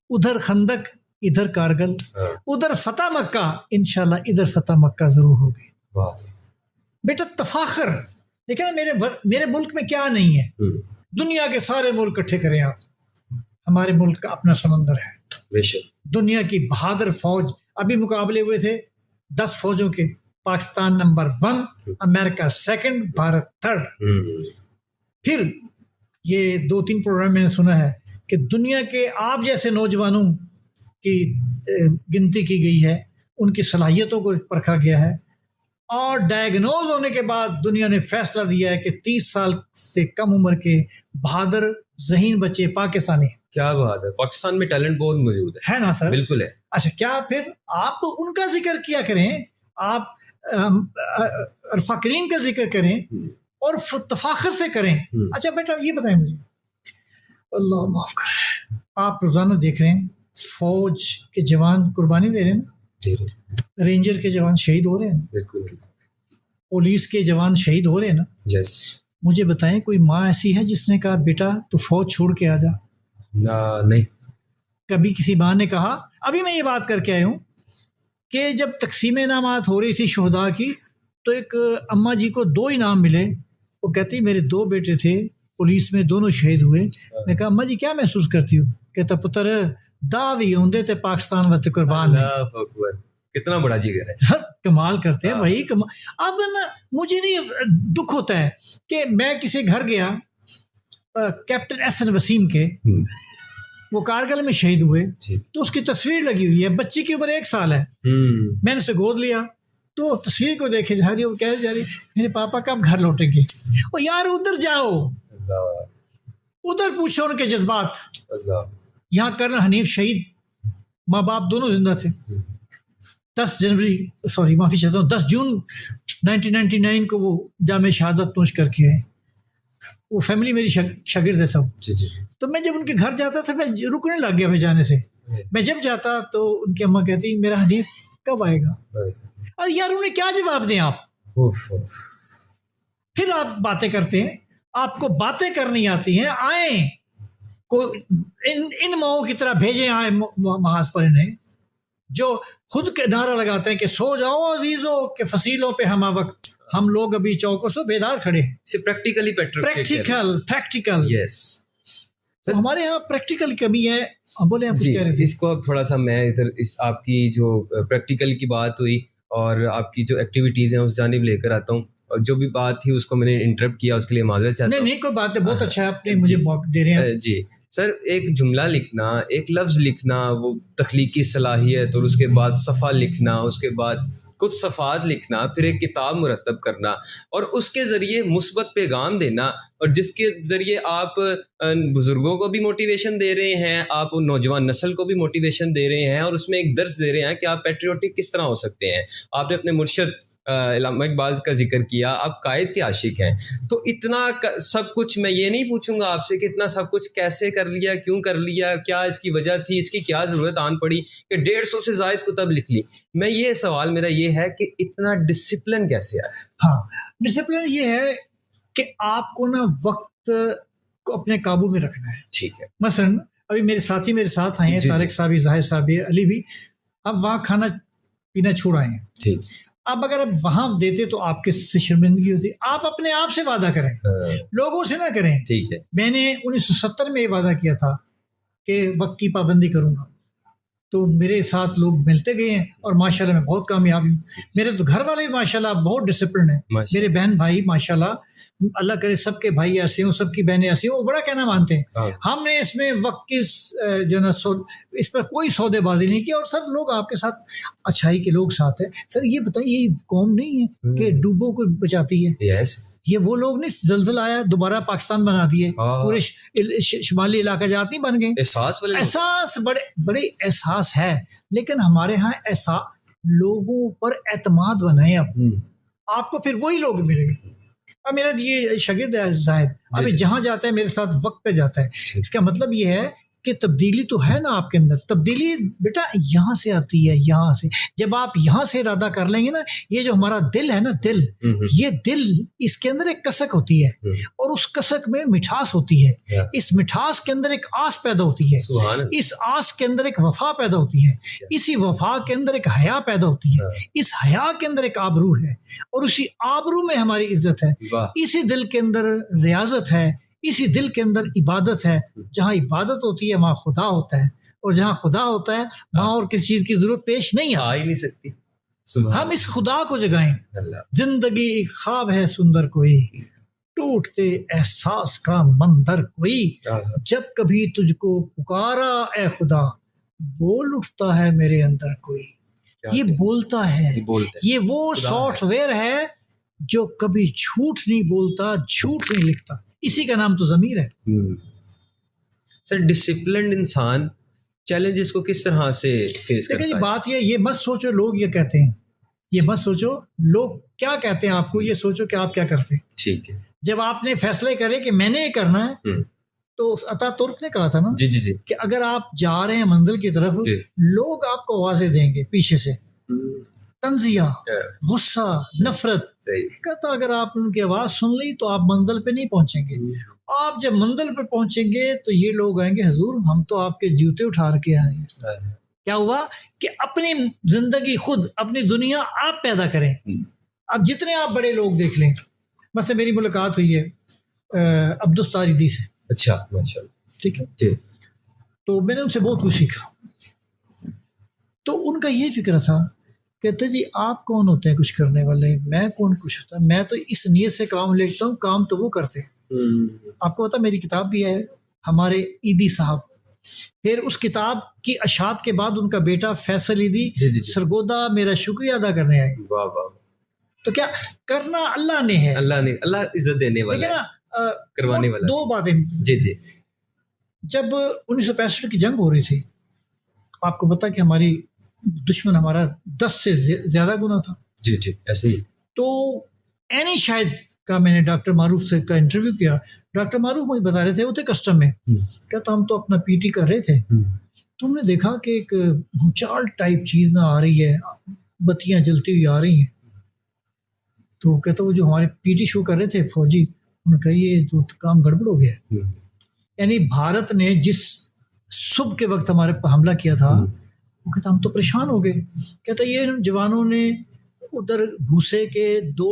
उधर खंदक, इधर कारगिल, उधर फतह मक्का, इंशाल्लाह इधर फतह मक्का जरूर होगी। बेटा तफाखर देखिए ना, मेरे मुल्क में क्या नहीं है। दुनिया के सारे मुल्क इकट्ठे करें आप, हमारे मुल्क का अपना समंदर है। दुनिया की बहादुर फौज, अभी मुकाबले हुए थे 10 फौजों के, Pakistan number 1, America 2, Bharat 3rd। फिर ये 2-3 प्रोग्राम मैंने सुना है कि दुनिया के आप जैसे नौजवानों की गिनती की गई है, उनकी सलाहियतों को परखा गया है, और डायग्नोज होने के बाद दुनिया ने फैसला दिया है कि 30 साल से कम उम्र के बहादुर ज़हीन बच्चे पाकिस्तानी। क्या बात है, पाकिस्तान में टैलेंट बहुत मौजूद है ना सर? बिल्कुल है। अच्छा, क्या फिर आप उनका जिक्र किया करें, आप अरफा करीम का जिक्र करें और तफाखर से करें। अच्छा बेटा ये बताएं मुझे, अल्लाह माफ करे। आप रोजाना देख रहे हैं फौज के जवान कुर्बानी दे रहे हैं ना, रेंजर के जवान शहीद हो रहे हैं,
बिल्कुल,
पुलिस के जवान शहीद हो रहे हैं ना।
यस।
मुझे बताएं कोई माँ ऐसी है जिसने कहा बेटा तू फौज छोड़ के आ जा?
नहीं।
कभी किसी माँ ने कहा? अभी मैं ये बात करके आया हूँ कि जब तकसीम इनामात हो रही थी शुहदा की, तो एक अम्मा जी को 2 इनाम मिले। वो कहती मेरे 2 बेटे थे पुलिस में, दोनों शहीद हुए। मैं कहा अम्मा जी क्या महसूस करती हो? कहता पुत्र दावी होंदे थे पाकिस्तान वत कुर्बान में।
अल्लाह अकबर, कितना बड़ा जिगर है।
सर कमाल करते हैं भाई, कमाल। अब ना मुझे नहीं दुख होता है कि मैं किसी घर गया, कैप्टन एहसन वसीम के, वो कारगिल में शहीद हुए, तो उसकी तस्वीर लगी हुई है, बच्ची की उम्र 1 साल है। मैंने उसे गोद लिया तो तस्वीर को देखे जा रही है, वो कह जा रही मेरे पापा कब घर लौटेंगे। और यार उधर जाओ, उधर पूछो उनके जज्बात। यहाँ कर्नल हनीफ शहीद, माँ बाप दोनों जिंदा थे। 10 जून 1999 को वो जामे शहादत नोश करके आए। वो फैमिली मेरी शागिर्द है सब। तो मैं जब उनके घर जाता था, मैं रुकने लग गया मैं जाने से। मैं जब जाता तो उनकी अम्मा कहती मेरा हनीफ कब आएगा? और यार उन्हें क्या जवाब दें आप? फिर आप बातें करते हैं, आपको बातें करनी आती हैं, आए को इन माओं की तरह भेजें आए महाज पर इन्हें, जो खुद के नारा लगाते हैं कि सो जाओ अजीजों के फसीलों पे हम वक्त, हम लोग अभी चौकों से बेदार खड़े हैं। Practical yes. तो हमारे यहाँ प्रैक्टिकल कमी है। बोले आप
जी,
कह रहे थे।
इसको अब थोड़ा सा मैं इधर इस आपकी जो प्रैक्टिकल की बात हुई और आपकी जो एक्टिविटीज़ हैं उस जानिब लेकर आता हूँ। और जो भी बात थी उसको मैंने इंटरप्ट किया, उसके लिए माजरत चाहता हूँ।
नहीं कोई बात है, बहुत अच्छा है, आपने मुझे मौका दे रहे हैं।
जी सर, एक जुमला लिखना, एक लफ्ज़ लिखना, वो तख्लीकी सलाहियत, और उसके बाद सफ़ा लिखना, उसके बाद कुछ सफ़ात लिखना, फिर एक किताब मुरतब करना और उसके ज़रिए मुस्बत पैगाम देना, और जिसके ज़रिए आप बुज़ुर्गों को भी मोटिवेशन दे रहे हैं, आप नौजवान नस्ल को भी मोटिवेशन दे रहे हैं, और उसमें एक दर्स दे रहे हैं कि आप पैट्रियोटिक किस तरह हो सकते हैं। आपने अपने मुर्शद इल्लामा इकबाल का जिक्र किया, आप कायद के आशिक हैं। तो इतना सब कुछ मैं ये नहीं पूछूंगा आपसे कि इतना सब कुछ कैसे कर लिया, क्यों कर लिया, क्या इसकी वजह थी, इसकी क्या ज़रूरत आन पड़ी कि 150 से ज़ायद कुतब लिख ली। मैं ये सवाल मेरा ये है कि इतना डिसिप्लिन कैसे आया?
हाँ, डिसिप्लिन ये है कि आपको ना वक्त को अपने काबू में रखना है।
ठीक है।
मसलन अभी मेरे साथी मेरे साथ आए हैं, तारिक साहब, जाहिर साहब, अली भी, अब वहाँ खाना पीना छोड़ आए हैं।
ठीक।
अब अगर आप वहां देते तो आपके से शर्मिंदगी होती। आप अपने आप से वादा करें, लोगों से ना करें।
ठीक है।
मैंने 1970 में ये वादा किया था कि वक्त की पाबंदी करूंगा, तो मेरे साथ लोग मिलते गए हैं और माशाल्लाह मैं बहुत कामयाब हूँ। मेरे तो घर वाले माशाल्लाह बहुत डिसिप्लिन है। मेरे बहन भाई माशाल्लाह, अल्लाह करे सबके भाई ऐसे हों, सबकी बहनें ऐसी हों, वो बड़ा कहना मानते हैं। हमने इसमें वक्त की जो ना इस पर कोई सौदेबाजी नहीं की, और सर लोग आपके साथ अच्छाई के लोग साथ हैं। सर ये बताइए, ये कौम नहीं है कि डूबों को बचाती है?
यस।
ये वो लोग नहीं, जल्जला आया दोबारा पाकिस्तान बना दिए, पूरे शुमाली इलाका जात नहीं बन गए। एहसास बड़े एहसास है, लेकिन हमारे यहाँ ऐसा लोगों पर एतमाद बनाए अब, आपको फिर वही लोग मिलेंगे। अब मेरा ये शागिर्द है जाहिद, अभी जहाँ जाता है मेरे साथ वक्त पे जाता है। इसका मतलब ये है कि तब्दीली तो है ना आपके अंदर। तब्दीली बेटा यहाँ से आती है, यहाँ से। जब आप यहाँ से इरादा कर लेंगे ना, ये जो हमारा दिल है ना, दिल, ये दिल, इसके अंदर एक कसक होती है और उस कसक में मिठास होती है। इस मिठास के अंदर एक आस पैदा होती है, इस आस के अंदर एक वफा पैदा होती है, इसी वफा के अंदर एक हया पैदा होती है, इस हया के अंदर एक आबरू है और उसी आबरू में हमारी इज्जत है। इसी दिल के अंदर रियाजत है, इसी दिल के अंदर इबादत है। जहाँ इबादत होती है वहाँ खुदा होता है, और जहाँ खुदा होता है वहाँ और किसी चीज की जरूरत पेश नहीं
आ ही नहीं सकती।
हम इस खुदा को जगाएं। जिंदगी एक ख्वाब है सुंदर कोई, टूटते एहसास का मंदर कोई, जब कभी तुझको पुकारा ए खुदा, बोल उठता है मेरे अंदर कोई। ये बोलता है, ये वो सॉफ्टवेयर है जो कभी झूठ नहीं बोलता, झूठ नहीं लिखता। इसी का नाम तो ज़मीर है।
सर, डिसिप्लिन्ड इंसान चैलेंजेस को किस तरह से फेस करता है?
देखिए, बात ये मत सोचो लोग ये कहते हैं, ये मत सोचो लोग क्या कहते हैं आपको, ये सोचो कि आप क्या करते हैं।
ठीक है।
जब आपने फैसले करे कि मैंने ये करना है, तो अतातुर्क ने कहा था ना
जी जी जी
कि अगर आप जा रहे हैं मंजिल की तरफ,
जी।
लोग आपको आवाजें देंगे पीछे से, तंजिया, गुस्सा, नफरत।
सही।
कहता अगर आप उनकी आवाज सुन ली तो आप मंजिल पे नहीं पहुंचेंगे। आप जब मंजिल पे पहुंचेंगे तो ये लोग आएंगे, हुजूर हम तो आपके जूते उठा के आए हैं। क्या हुआ कि अपनी जिंदगी खुद, अपनी दुनिया आप पैदा करें। अब जितने आप बड़े लोग देख लें, बस मेरी मुलाकात हुई है अब्दुस्तारिदी से।
अच्छा, माशाल्लाह।
ठीक है
जी।
तो मैंने उनसे बहुत कुछ सीखा। तो उनका ये फिक्र था, कहते जी आप कौन होते हैं कुछ करने वाले, मैं कौन कुछ होता, मैं तो इस नीयत से काम लेता हूँ, काम तो वो करते हैं। आपको पता मेरी किताब भी है, हमारे ईदी साहब। फिर उस किताब की अशात के बाद उनका बेटा फैसल ईदी सरगोदा मेरा शुक्रिया अदा करने आए।
वाह वाह।
तो क्या करना अल्लाह ने है,
अल्लाह इज्जत देने वाला है, करवाने वाला।
दो बातें।
जी जी।
जब 1965 की जंग हो रही थी, आपको पता कि हमारी दुश्मन हमारा 10 से ज्यादा गुना था।
जी जी, ऐसे ही।
तो एनी शायद का मैंने डॉक्टर मारूफ से का इंटरव्यू किया। डॉक्टर मारूफ मुझे बता रहे थे, वो थे कस्टम में। कहता हम तो अपना पीटी कर रहे थे, तो हमने देखा कि एक भूचाल टाइप चीज ना आ रही है, बत्तियां जलती हुई आ रही हैं। तो कहता वो जो हमारे पीटी शो कर रहे थे फौजी, उन्होंने कहा ये तो काम गड़बड़ हो गया। यानी भारत ने जिस सुबह के वक्त हमारे पर हमला किया था, वो कहता हम तो परेशान हो गए। कहता ये जवानों ने उधर भूसे के 2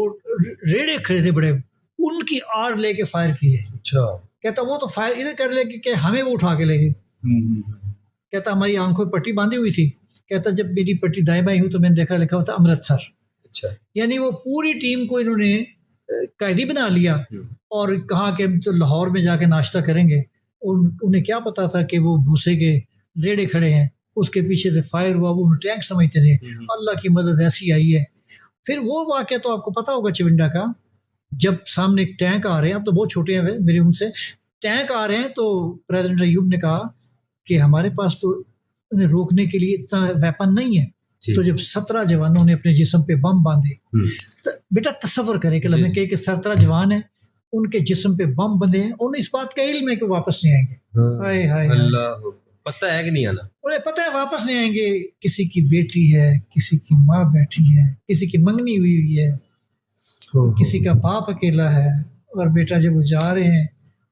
रेड़े खड़े थे बड़े, उनकी आड़ लेके फायर किए। अच्छा। कहता वो तो फायर इधर कर लेके कि हमें वो उठा के ले गए। कहता हमारी आंखों में पट्टी बांधी हुई थी। कहता जब मेरी पट्टी दाएं बाएं हुई तो मैंने देखा लिखा हुआ था अमृतसर। अच्छा। यानी वो पूरी टीम को इन्होंने कैदी बना लिया और कहा कि हम तो लाहौर में जाके नाश्ता करेंगे। उन्हें क्या पता था कि वो भूसे के रेड़े खड़े हैं, उसके पीछे से फायर हुआ, वो टैंक समझते थे। अल्लाह की मदद ऐसी आई है। फिर वो वाक़या तो आपको पता होगा चिविंडा का, जब सामने एक टैंक आ रहे हैं, आप तो बहुत छोटे हैं मेरी उम्र से, टैंक आ रहे हैं तो प्रेसिडेंट अयूब ने कहा कि हमारे पास तो उन्हें रोकने के लिए इतना वेपन नहीं है। तो जब 17 जवानों ने अपने जिस्म पे बम बांधे, तो बेटा तस्वर करें कि लम्हे के 17 जवान हैं, उनके जिस्म पे बम बंधे हैं, उन्हें इस बात का इल्म है कि वापस नहीं आएंगे। हाय हाय, अल्लाह,
पता है कि नहीं आना,
उन्हें पता है वापस नहीं आएंगे। किसी की बेटी है, किसी की माँ बैठी है, किसी की मंगनी हुई है, किसी का बाप अकेला है, और बेटा जब वो जा रहे हैं,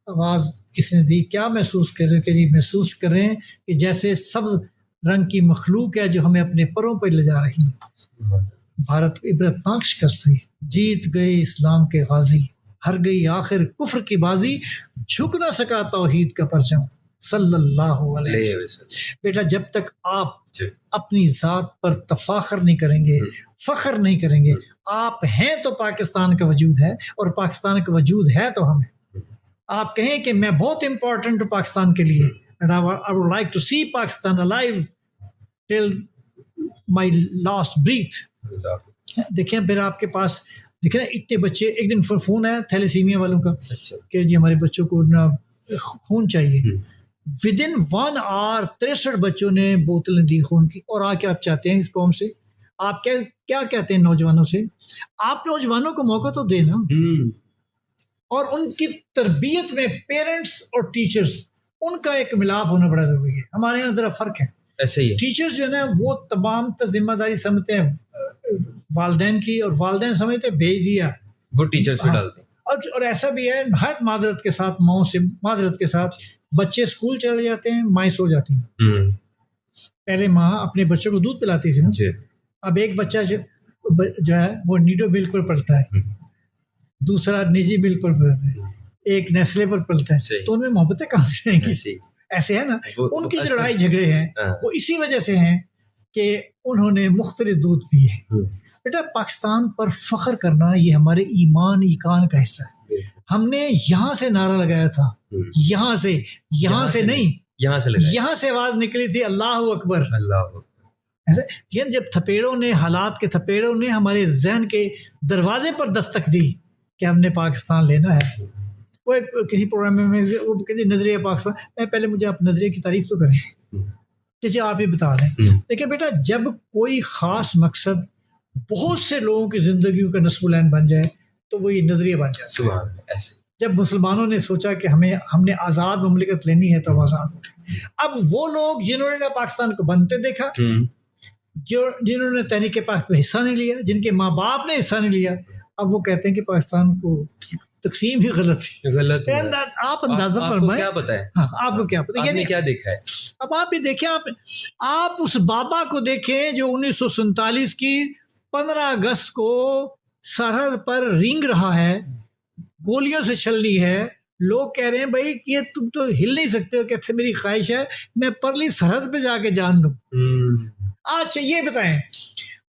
आवाज़ किसने दी, क्या महसूस कर रहे हैं कि जी महसूस कर रहे हैं कि जैसे सब्ज रंग की मखलूक है जो हमें अपने परों पर ले जा रही है। भारत इबरतनाक शिकस्त हुई, जीत गए इस्लाम के गाजी, हर गई आखिर कुफ्र की बाजी, झुक ना सका तौहीद का परचम सल्लल्लाहु अलैहि वसल्लम। बेटा जब तक आप अपनी ज़ात पर तफाखर नहीं करेंगे, फ़ख्र नहीं करेंगे, आप हैं तो पाकिस्तान का वजूद है, और पाकिस्तान का वजूद है तो हम हैं। आप कहें कि मैं बहुत इंपॉर्टेंट हूँ पाकिस्तान के लिए, and I would like to see Pakistan alive till my last breath. देखें फिर आपके पास देखें ना इतने बच्चे, एक दिन फ़ोन आया थैलेसीमिया वालों का कि जी हमारे बच्चों को ना खून चाहिए। विद इन 1 आवर 63 बच्चों ने बोतलें दी खून की। और आके आप चाहते हैं इस कौम से, आप क्या कहते हैं नौजवानों से, आप नौजवानों को मौका तो देना, और उनकी तरबियत में पेरेंट्स और टीचर्स उनका एक मिलाप होना बड़ा जरूरी है। हमारे यहाँ जरा फर्क है, ऐसे ही है। टीचर्स जो है ना वो तमाम जिम्मेदारी समझते हैं वालदैन की, और वालदैन समझते हैं भेज दिया,
वो टीचर्स पे डालते हैं।
और ऐसा भी है हर मादरत के साथ, माओ से मादरत के साथ, बच्चे स्कूल चले जाते हैं, माएँ सो जाती हैं। पहले माँ अपने बच्चों को दूध पिलाती थी ना, अब एक बच्चा जो है वो नीडो मिल्क पर पलता है, दूसरा निजी मिल्क पर पलता है, एक नेस्ले पर पलता है, तो उनमें मोहब्बतें कहाँ से आएंगी? ऐसे है ना, उनकी जो लड़ाई झगड़े हैं वो इसी वजह से हैं कि उन्होंने मुख्तलिफ दूध पिए। बेटा पाकिस्तान पर फख्र करना ये हमारे ईमान ईकान का हिस्सा है। हमने यहाँ से नारा लगाया था, यहाँ से नहीं, यहाँ से आवाज निकली थी अल्लाह अकबर, अल्लाह। ऐसे ये जब थपेड़ों ने, हालात के थपेड़ों ने हमारे जहन के दरवाजे पर दस्तक दी कि हमने पाकिस्तान लेना है। वो एक किसी प्रोग्राम में वो कहते नजरिया पाकिस्तान, मैं पहले मुझे आप नजरिए की तारीफ तो करें, जैसे आप ही बता दें। देखिए बेटा जब कोई ख़ास मकसद बहुत से लोगों की ज़िंदगी का नस्बुलैन बन जाए तो वो ये नजरिया बन जाता है। जब मुसलमानों ने सोचा कि हमने आज़ाद ममलिकत लेनी है तो हम आज़ाद हो गए। अब वो लोग जिन्होंने ना पाकिस्तान को बनते देखा, जिन्होंने तहरीक पाक में हिस्सा नहीं लिया, जिनके माँ बाप ने हिस्सा नहीं लिया, अब वो कहते हैं कि पाकिस्तान को तकसीम ही गलत थी।
गलत हुआ है।
आप अंदाजा फरमाएं,
क्या पता है?
हाँ, आपको क्या पता?
आपने क्या देखा है?
अब आप ये देखें, आप उस बाबा को देखें जो 1947 की 15 अगस्त को सरहद पर रेंग रहा है, गोलियों से छलनी है। लोग कह रहे हैं भाई ये तुम तो हिल नहीं सकते हो। कहते मेरी ख्वाहिश है मैं परली सरहद पे जाके जान दूं। अच्छा ये बताएं,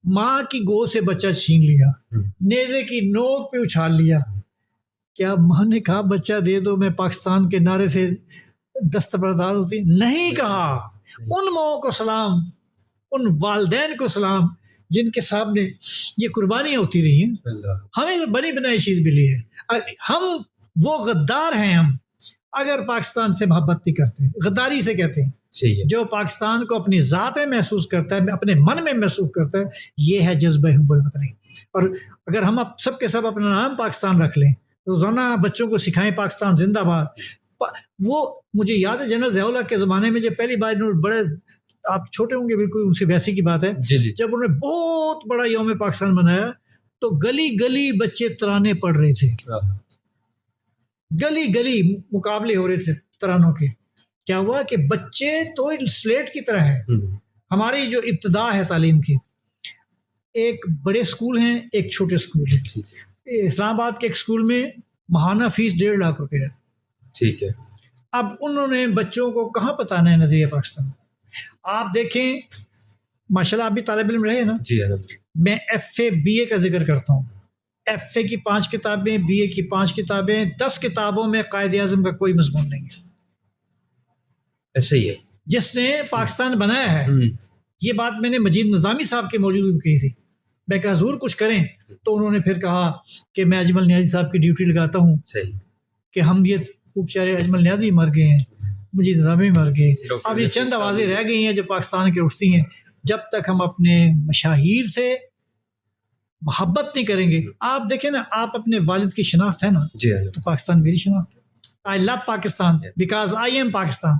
माँ की गोद से बच्चा छीन लिया, नेज़े की नोक पे उछाल लिया, क्या माँ ने कहा बच्चा दे दो मैं पाकिस्तान के नारे से दस्तबरदार होती? नहीं कहा। उन माओ को सलाम, उन वालदैन को सलाम जिनके सामने ये कुर्बानियाँ होती रही हैं। हमें बनी बनाई चीज़ मिली है। हम वो गद्दार हैं, हम अगर पाकिस्तान से मोहब्बत नहीं करते, गद्दारी से कहते हैं। जो पाकिस्तान को अपनी ज़ात में महसूस करता है, अपने मन में महसूस करता है, ये है जज्बे हुब्बुल वतनी। और अगर हम सब के सब अपना नाम पाकिस्तान रख लें, तो रोज़ाना बच्चों को सिखाएं पाकिस्तान जिंदाबाद। वो मुझे याद है जनरल ज़िया-उल-हक के ज़माने में जब पहली बार बड़े, आप छोटे होंगे बिल्कुल, उनसे वैसी की बात है, जब उन्होंने बहुत बड़ा यौम पाकिस्तान मनाया तो गली गली बच्चे तराने पढ़ रहे थे, गली गली मुकाबले हो रहे थे तरानों के। क्या हुआ कि बच्चे तो स्लेट की तरह है। हमारी जो इब्तिदा है तालीम की, एक बड़े स्कूल हैं, एक छोटे स्कूल है। इस्लामाबाद के एक स्कूल में महाना फीस 1.5 लाख रुपए है। ठीक है। अब उन्होंने बच्चों को कहाँ बताना है नजरिया पाकिस्तान? आप देखें, माशाल्लाह आप भी तालिब इल्म रहे हैं ना? जी। मैं FA BA का जिक्र करता हूँ। FA की 5 किताबें, BA की 5 किताबें, 10 किताबों में कायद-ए-आज़म का कोई मज़मून नहीं है। ऐसे ही है। जिसने पाकिस्तान बनाया है, ये बात मैंने मजीद निज़ामी साहब के मौजूद कही थी। मैं कहा हुजूर कुछ करें, तो उन्होंने फिर कहा कि मैं अजमल नियाज़ी साहब की ड्यूटी लगाता हूँ कि हम ये बेचारे अजमल नियाज़ी मर गए हैं, मुझे निज़ामी मर गए, अब ये चंद आवाज़ें रह गई हैं जो पाकिस्तान की उठती हैं। जब तक हम अपने मशाहिर से मोहब्बत नहीं करेंगे, आप देखें ना, आप अपने वालिद की शनाख्त है ना, तो पाकिस्तान मेरी शनाख्त है। I love Pakistan because I am Pakistan,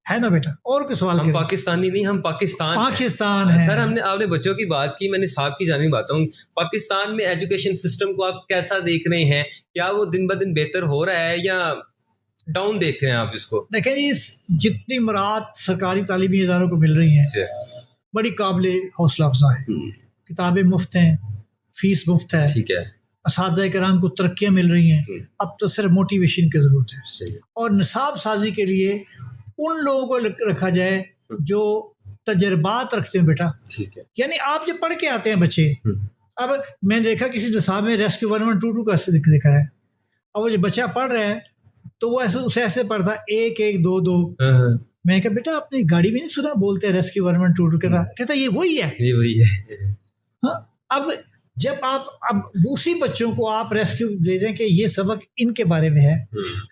है ना बेटा? और कोई सवाल?
हम पाकिस्तानी नहीं, हम पाकिस्तान
है।
सर, आपने बच्चों की बात की, मैंने साहब की जानी बात हूँ। पाकिस्तान में एजुकेशन सिस्टम को आप कैसा देख रहे हैं? क्या वो दिन ब दिन बेहतर हो रहा है या डाउन देख रहे हैं आप इसको?
देखें, इस जितनी मुराद सरकारी तालीमी इदारों को मिल रही हैं बड़ी काबिले हौसला अफजा है। किताबें मुफ्त हैं, फीस मुफ्त है, ठीक है, असातिज़ा कराम को तरक्कियाँ मिल रही हैं। अब तो सिर्फ मोटिवेशन की ज़रूरत है, और निसाब साजी के लिए उन लोगों को रखा जाए जो तजर्बात रखते हैं बेटा, ठीक है। यानी आप जब पढ़ के आते हैं बच्चे, अब मैंने देखा किसी निसाब में रेस्क्यू 1122 का जिक्र है, और वो जो बच्चा पढ़ रहा है तो वो उसे ऐसे पढ़ता 1 1 2 2। मैं कहा बेटा आपने गाड़ी में नहीं सुना बोलते रेस्क्यू 1122? कहता ये वही है, ये वही है। हाँ, अब जब अब उसी बच्चों को आप रेस्क्यू दे दें कि ये सबक इनके बारे में है,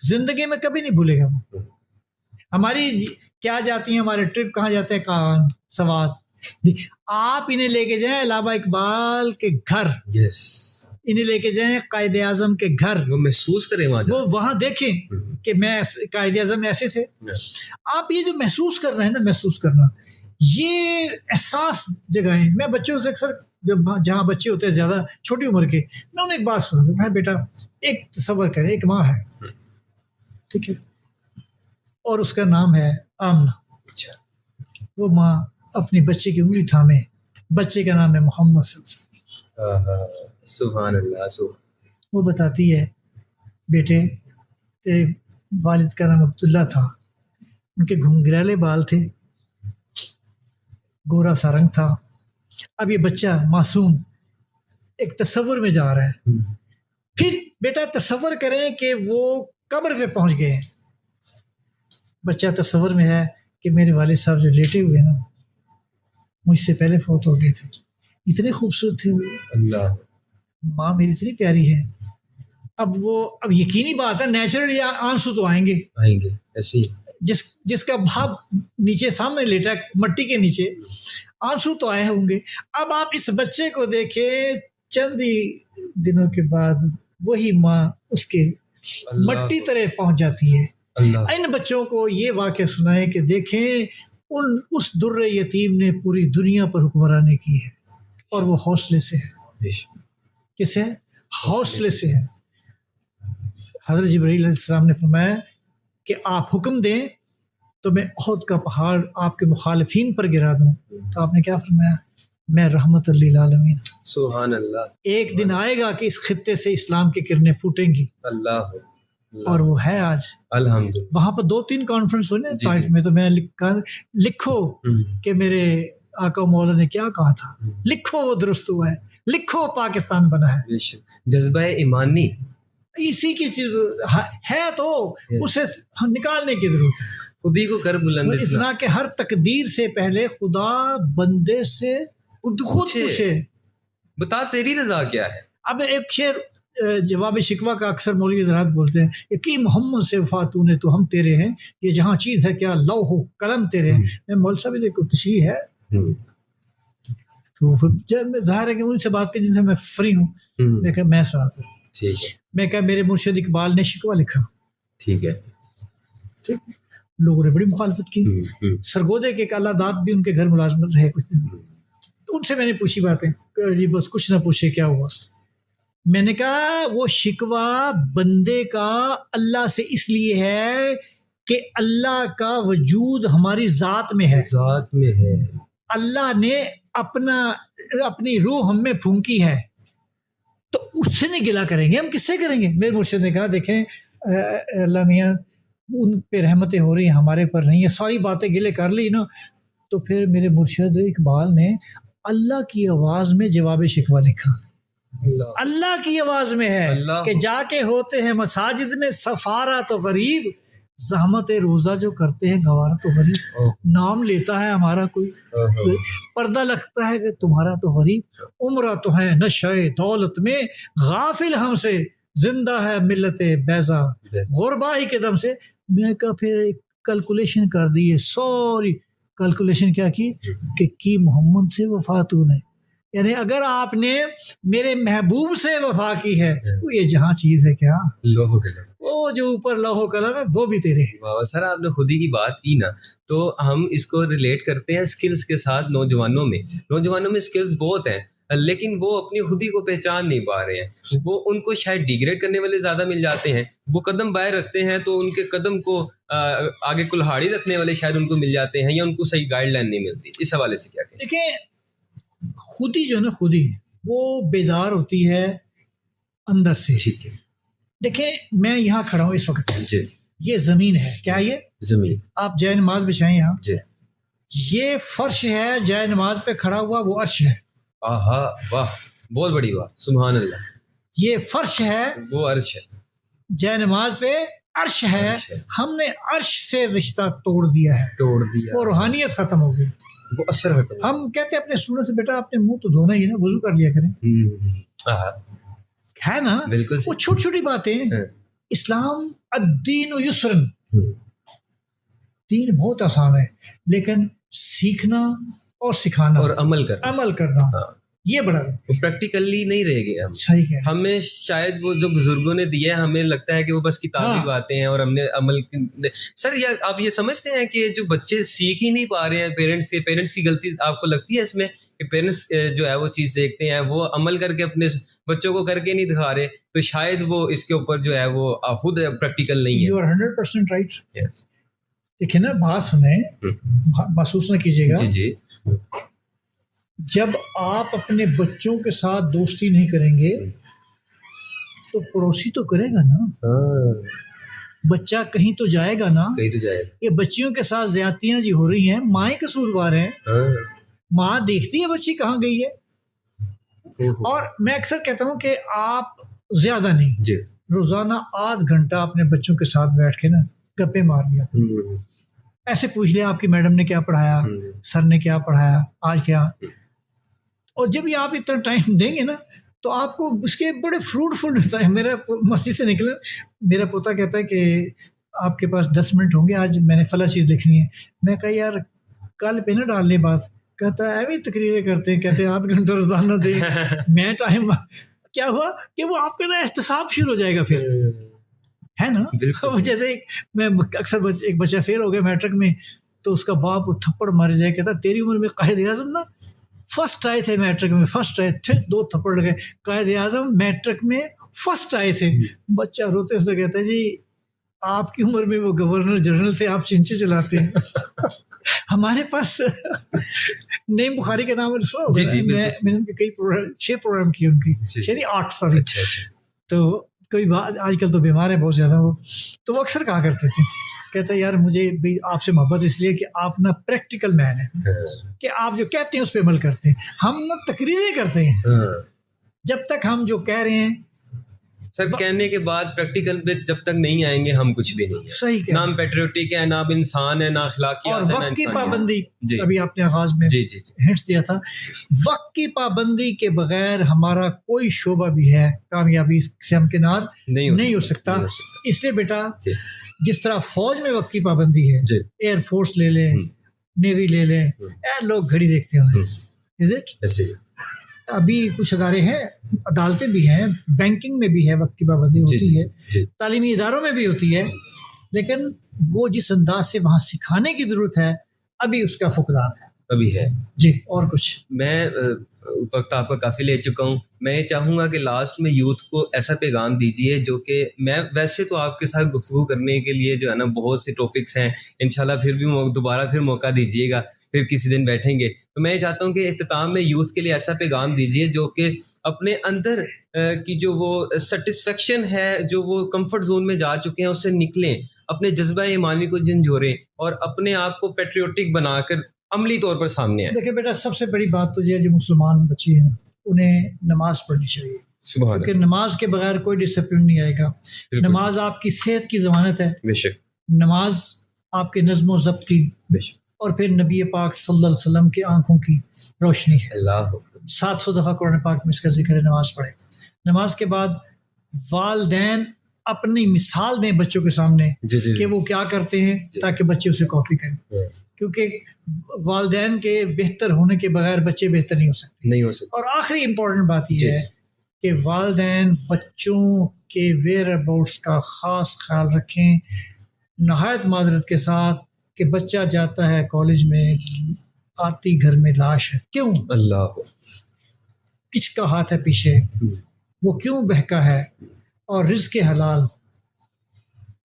जिंदगी में कभी नहीं भूलेगा वो। हमारी क्या जाती है, हमारे ट्रिप कहाँ जाते हैं, कान सवात, आप इन्हें लेके जाएं इलामा इकबाल के घर, यस, इन्हें लेके जाएं कायदे आज़म के घर,
वो महसूस करें वो
वहाँ देखें कि मैं कायदे आज़म ऐसे थे। आप ये जो महसूस कर रहे हैं ना, महसूस करना, ये एहसास जगह। मैं बच्चों से अक्सर जब जहाँ बच्चे होते हैं ज़्यादा छोटी उम्र के, मैं उन्हें एक बात सुना, भाई बेटा एक तसव्वुर करें, एक माँ है, ठीक है, और उसका नाम है आमना। अच्छा। वो माँ अपनी बच्चे की उंगली थामे, बच्चे का नाम है मोहम्मद
सुभान अल्लाह।
वो बताती है बेटे तेरे वालिद का नाम अब्दुल्ला था, उनके घुंघराले बाल थे, गोरा सा रंग था। अब ये बच्चा मासूम एक तस्वुर में जा रहा है। फिर बेटा तस्वुर करें कि वो कब्र पे पहुंच गए। बच्चा तस्वुर में है कि मेरे वालिद साहब जो लेटे हुए ना, मुझसे पहले फौत हो गए थे, इतने खूबसूरत थे वो, अल्लाह, माँ मेरी इतनी प्यारी है। अब यकीनी बात है, नेचुरली आंसू तो आएंगे ऐसे ही। जिसका भाव नीचे सामने लेटा मट्टी के नीचे, आंसू तो आए होंगे। अब आप इस बच्चे को देखें, चंद ही दिनों के बाद वही माँ उसके मट्टी तरह पहुंच जाती है।
अल्लाह
इन बच्चों को ये वाक़या सुनाए कि देखें उस दुर्रे यतीम ने पूरी दुनिया पर हुक्मरानी की है और वो हौसले से है। किसे? हौसले से है। हज़रत जिब्रील अलैहिस्सलाम ने फरमाया कि आप हुक्म दें तो मैं ओहद का पहाड़ आपके मुखालिफिन पर गिरा दूं। तो आपने क्या फरमाया? मैं रहमतुल लिल आलमीन।
सुभान अल्लाह।
एक दिन आएगा कि इस खित्ते से इस्लाम की किरणें फूटेंगी।
अल्लाह
और वो है आज।
अल्हम्दुलिल्लाह।
वहाँ पर 2-3 कॉन्फ्रेंस हुए ना ताइफ में, तो मैं लिखो कि मेरे आका मौला ने क्या कहा था, लिखो वो दुरुस्त हुआ है, लिखो पाकिस्तान बना है।
जज्बा ईमानी
इसी की चीज है तो उसे निकालने की जरूरत है।
खुदी को कर बुलंद
इतना कि हर तकदीर से पहले खुदा बंदे से खुद पूछे,
बता तेरी रजा क्या है।
अब एक शेर जवाब शिकवा का अक्सर मौलवी हज़रात बोलते हैं कि मोहम्मद से वफा तूने तो हम तेरे हैं, ये जहाँ चीज़ है क्या लौह कलम तेरे हैं। मैं मौल साहब देखो तशरीह है तो जब ज़ाहिर है कि उनसे बात की जिनसे मैं फ्री हूँ, मैं सुनाता हूँ।
ठीक है।
मैं क्या, मेरे मुर्शिद इकबाल ने शिकवा लिखा,
ठीक है,
ठीक, लोगों ने बड़ी मुखालफत की। सरगोदे के कालादात भी उनके घर मुलाजमत रहे कुछ दिन, तो उनसे मैंने पूछी बातें, जी बस कुछ ना पूछे क्या हुआ। मैंने कहा वो शिकवा बंदे का अल्लाह से इसलिए है कि अल्लाह का वजूद हमारी ज़ात में है,
ज़ात में है।
अल्लाह ने अपनी रूह हम में फूंकी है, तो उससे नहीं गिला करेंगे, हम किससे करेंगे। मेरे मुर्शिद ने कहा देखें अल्लाह मियाँ उन पे रहमतें हो रही हैं, हमारे पर नहीं है, सारी बातें गिले कर ली ना। तो फिर मेरे मुर्शिद इकबाल ने अल्लाह की आवाज़ में जवाब शिकवा लिखा। अल्लाह की आवाज में है कि जाके होते हैं मसाजिद में सफारा तो गरीब, ज़हमत रोज़ा जो करते हैं गवारा तो गरीब। नाम लेता है हमारा कोई, पर्दा लगता है कि तुम्हारा तो गरीब, उम्र तो है नशे दौलत में गाफिल हमसे, जिंदा है मिल्लत बैजा गुरबा ही के दम से। मैं का फिर एक कैलकुलेशन कर दी है, सॉरी कैलकुलेशन क्या की मोहम्मद से वफा तूने, यानी अगर आपने मेरे महबूब से वफा की है तो ये जहाँ चीज़ है क्या
लोहो कलम,
वो जो ऊपर लोहो कलम है वो भी तेरे।
वाह सर, आपने खुद ही की बात की ना, तो हम इसको रिलेट करते हैं स्किल्स के साथ। नौजवानों में स्किल्स बहुत हैं, लेकिन वो अपनी खुदी को पहचान नहीं पा रहे हैं। वो उनको शायद डिग्रेड करने वाले ज़्यादा मिल जाते हैं, वो कदम बाहर रखते हैं तो उनके कदम को आगे कुल्हाड़ी रखने वाले शायद उनको मिल जाते हैं, या उनको सही गाइडलाइन नहीं मिलती। इस हवाले से क्या कहें?
देखिए खुदी जो है ना, खुदी वो बेदार होती है अंदर से।
ठीक है।
देखिए मैं यहाँ खड़ा हूँ इस वक्त
जी,
ये ज़मीन है, क्या ये
ज़मीन,
आप जय नमाज बिछाएं यहाँ
जी,
ये फर्श है, जय नमाज पे खड़ा हुआ वो अर्श है।
आहा वाह, बहुत बड़ी बात, सुभान अल्लाह।
ये फर्श है,
वो अर्श है,
जय नमाज पे अर्श है। हमने अर्श से रिश्ता तोड़ दिया है, वो रूहानियत खत्म हो गई,
वो असर है।
हम कहते हैं अपने स्टूडेंट से बेटा आपने मुंह तो धोना ही है ना, वजू कर लिया करें, है ना,
बिल्कुल।
वो छोटी छोटी बातें। इस्लाम अद्दीन युस्रन, दीन बहुत आसान है, लेकिन सीखना और सिखाना
और अमल करना
ये बड़ा
प्रैक्टिकली नहीं रह गए हम।
सही है।
हमें शायद वो जो बुजुर्गों ने दिया है, हमें लगता है कि वो बस किताबी बातें हैं और हमने अमल। सर आप ये समझते हैं कि जो बच्चे सीख ही नहीं पा रहे हैं पेरेंट्स की गलती आपको लगती है इसमें, कि पेरेंट्स जो है वो चीज़ देखते हैं, वो अमल करके अपने बच्चों को करके नहीं दिखा रहे, तो शायद वो इसके ऊपर जो है वो खुद प्रैक्टिकल नहीं है।
You are 100% right। देखिए ना, बात सुने, महसूस ना कीजिएगा।
जी जी।
जब आप अपने बच्चों के साथ दोस्ती नहीं करेंगे तो पड़ोसी तो करेगा ना। बच्चा कहीं तो जाएगा ना, ये बच्चियों के साथ ज्यादतियां जी हो रही हैं, माँ ही कसूरवार हैं। माँ देखती है बच्ची कहाँ गई है। और मैं अक्सर कहता हूँ कि आप ज्यादा नहीं, रोजाना आध घंटा अपने बच्चों के साथ बैठ के ना गप्पे मार लिया, ऐसे पूछ लिया आपकी मैडम ने क्या पढ़ाया, सर ने क्या पढ़ाया, आज क्या। और जब ये आप इतना टाइम देंगे ना तो आपको उसके बड़े फ्रूटफुल होता है। मेरा मस्जिद से निकला, मेरा पोता कहता है कि आपके पास 10 मिनट होंगे, आज मैंने फला चीज़ लिखनी है। मैं कहा यार कल पे ना डाल ले बात। कहता है अभी तकरीरें करते हैं, कहते हैं आध घंटा रोजाना दे। मैं टाइम क्या हुआ कि वो आपका ना एहतसाब शुरू हो जाएगा। फिर है ना।
बिल्कुल।
वो जैसे मैं अक्सर एक बच्चा फेल हो गया मैट्रिक में, तो उसका बाप थप्पड़ मारे जाए, कहता तेरी उम्र में कायद आजम ना फर्स्ट आए थे मैट्रिक में, फर्स्ट आए थे, 2 थप्पड़ लगे, कायद आजम मैट्रिक में फर्स्ट आए थे। बच्चा रोते हुए कहता है जी आपकी उम्र में वो गवर्नर जनरल थे, आप चिंचे चलाते हैं। हमारे पास नईम बुखारी के नाम सुना होगा। मैंने उनके कई प्रोग्राम 6 प्रोग्राम किए उनकी, 6 नहीं 8 सॉरी। तो कोई बात, आजकल तो बीमार है बहुत ज़्यादा वो, तो वो अक्सर कहा करते थे, कहते हैं यार मुझे भी आपसे मोहब्बत इसलिए कि आप ना प्रैक्टिकल मैन है, कि आप जो कहते हैं उस पर अमल करते हैं, हम ना तकरीरें करते हैं। जब तक हम जो कह रहे हैं
सर कहने के बाद प्रैक्टिकल पे जब तक नहीं आएंगे हम कुछ भी नहीं है।
सही
ना हम पेट्रियोटिक है, ना हम इंसान है, ना अखलाकियात है, ना
वक्त की
इंसानियत।
पाबंदी,
जी।
अभी आपने आगाज में
जी जी जी।
हिंट्स दिया था, वक्त की पाबंदी के बगैर हमारा कोई शोबा भी है कामयाबी से हमकिनार नहीं हो सकता। इसलिए बेटा जिस तरह फौज में वक्त की पाबंदी है, एयरफोर्स ले ले, नेवी ले ले, लोग घड़ी देखते हैं, इज इट ऐसे। अभी कुछ अदारे हैं, अदालतें भी हैं, बैंकिंग में भी है वक्त की पाबंदी होती है, तालीमी इदारों में भी होती है, लेकिन वो जिस अंदाज से वहाँ सिखाने की जरूरत है अभी उसका फुकदान है, अभी है जी। और कुछ मैं वक्त आपका काफ़ी ले चुका हूँ, मैं ये चाहूँगा कि लास्ट में यूथ को ऐसा पैगाम दीजिए जो कि मैं वैसे तो आपके साथ गुफ्तगू करने के लिए जो है ना बहुत से टॉपिक्स हैं, इंशाल्लाह फिर भी दोबारा फिर मौका दीजिएगा, फिर किसी दिन बैठेंगे। तो मैं ये चाहता हूँ कि इख्तिताम में यूथ के लिए ऐसा पैगाम दीजिए जो कि अपने अंदर की जो वो सेटिस्फेक्शन है, जो वो कंफर्ट जोन में जा चुके हैं, उससे निकलें, अपने जज्बा ईमानी को झंझोरें और अपने आप को पेट्रियोटिक बनाकर अमली तौर पर सामने आए। देखिए बेटा, सबसे बड़ी बात तो ये जो मुसलमान बच्चे हैं उन्हें नमाज पढ़नी चाहिए, क्योंकि नमाज के बगैर कोई डिसिप्लिन नहीं आएगा। नमाज आपकी सेहत की ज़मानत है, बेशक। नमाज आपके नज़्म ज़ब्त की, बेशक। और फिर नबी पाक सल्लल्लाहु अलैहि वसल्लम की आंखों की रोशनी है। 700 दफ़ा कुरान पाक में इसका जिक्र है, नमाज पढ़े। नमाज के बाद वालिदैन अपनी मिसाल दें बच्चों के सामने कि वो क्या करते हैं, ताकि बच्चे उसे कॉपी करें, क्योंकि वालिदैन के बेहतर होने के बगैर बच्चे बेहतर नहीं हो सकते। और आखिरी इम्पोर्टेंट बात यह है कि वालिदैन बच्चों के वेयर अबाउट्स का ख़ास ख्याल रखें, नहायत मादरत के साथ, कि बच्चा जाता है कॉलेज में, आती घर में लाश है, क्यों? अल्लाह, किसका हाथ है पीछे, वो क्यों बहका है? और रिज़्क़ हलाल,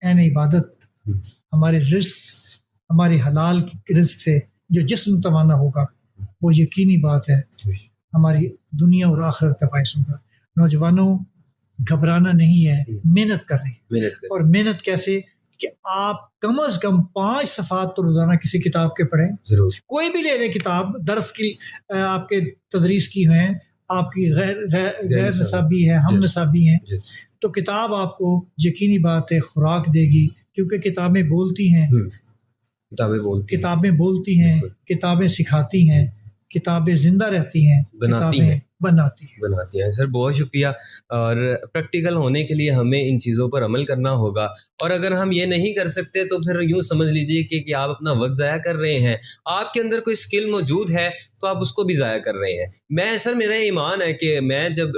यानी इबादत, हमारे रिज़्क़, हमारी हलाल की रिज़्क़ से जो जिस्म तवाना होगा, वो यकीनी बात है हमारी दुनिया और आखिरत का बाइस होगा। नौजवानों, घबराना नहीं है, मेहनत करनी है। और मेहनत कैसे कि आप कम अज़ कम 5 सफ़ात तो रोज़ाना किसी किताब के पढ़ें, जरूर। कोई भी ले लें किताब, दर्स की आपके तदरीस की हैं, आपकी गैर नसाबी है, हम नसाबी हैं, तो किताब आपको यकीनी बात है खुराक देगी, क्योंकि किताबें बोलती हैं, किताबें बोलती हैं, किताबें सिखाती हैं, किताबें जिंदा रहती हैं, बनाती हैं। सर बहुत शुक्रिया। और प्रैक्टिकल होने के लिए हमें इन चीज़ों पर अमल करना होगा, और अगर हम ये नहीं कर सकते तो फिर यूँ समझ लीजिए कि आप अपना वक्त ज़ाया कर रहे हैं। आपके अंदर कोई स्किल मौजूद है तो आप उसको भी ज़ाया कर रहे हैं। मैं सर, मेरा ईमान है कि मैं जब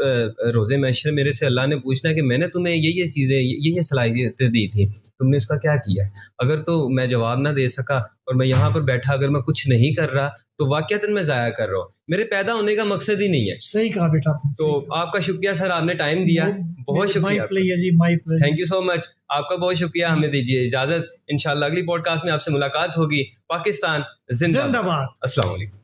रोज़े महशर मेरे से अल्लाह ने पूछना कि मैंने तुम्हें ये चीज़ें, ये सलाहियतें दी थी, तुमने इसका क्या किया? अगर तो मैं जवाब ना दे सका और मैं यहाँ पर बैठा अगर मैं कुछ नहीं कर रहा, तो वाक़ईतन मैं ज़ाया कर रहा हूँ, मेरे पैदा होने का मकसद ही नहीं है। सही कहा बेटा। तो आपका शुक्रिया सर, आपने टाइम दिया, बहुत शुक्रिया। थैंक यू सो मच, आपका बहुत शुक्रिया। हमें दीजिए इजाज़त, इंशाल्लाह अगली पॉडकास्ट में आपसे मुलाकात होगी। पाकिस्तान जिंदाबाद। अस्सलाम वालेकुम।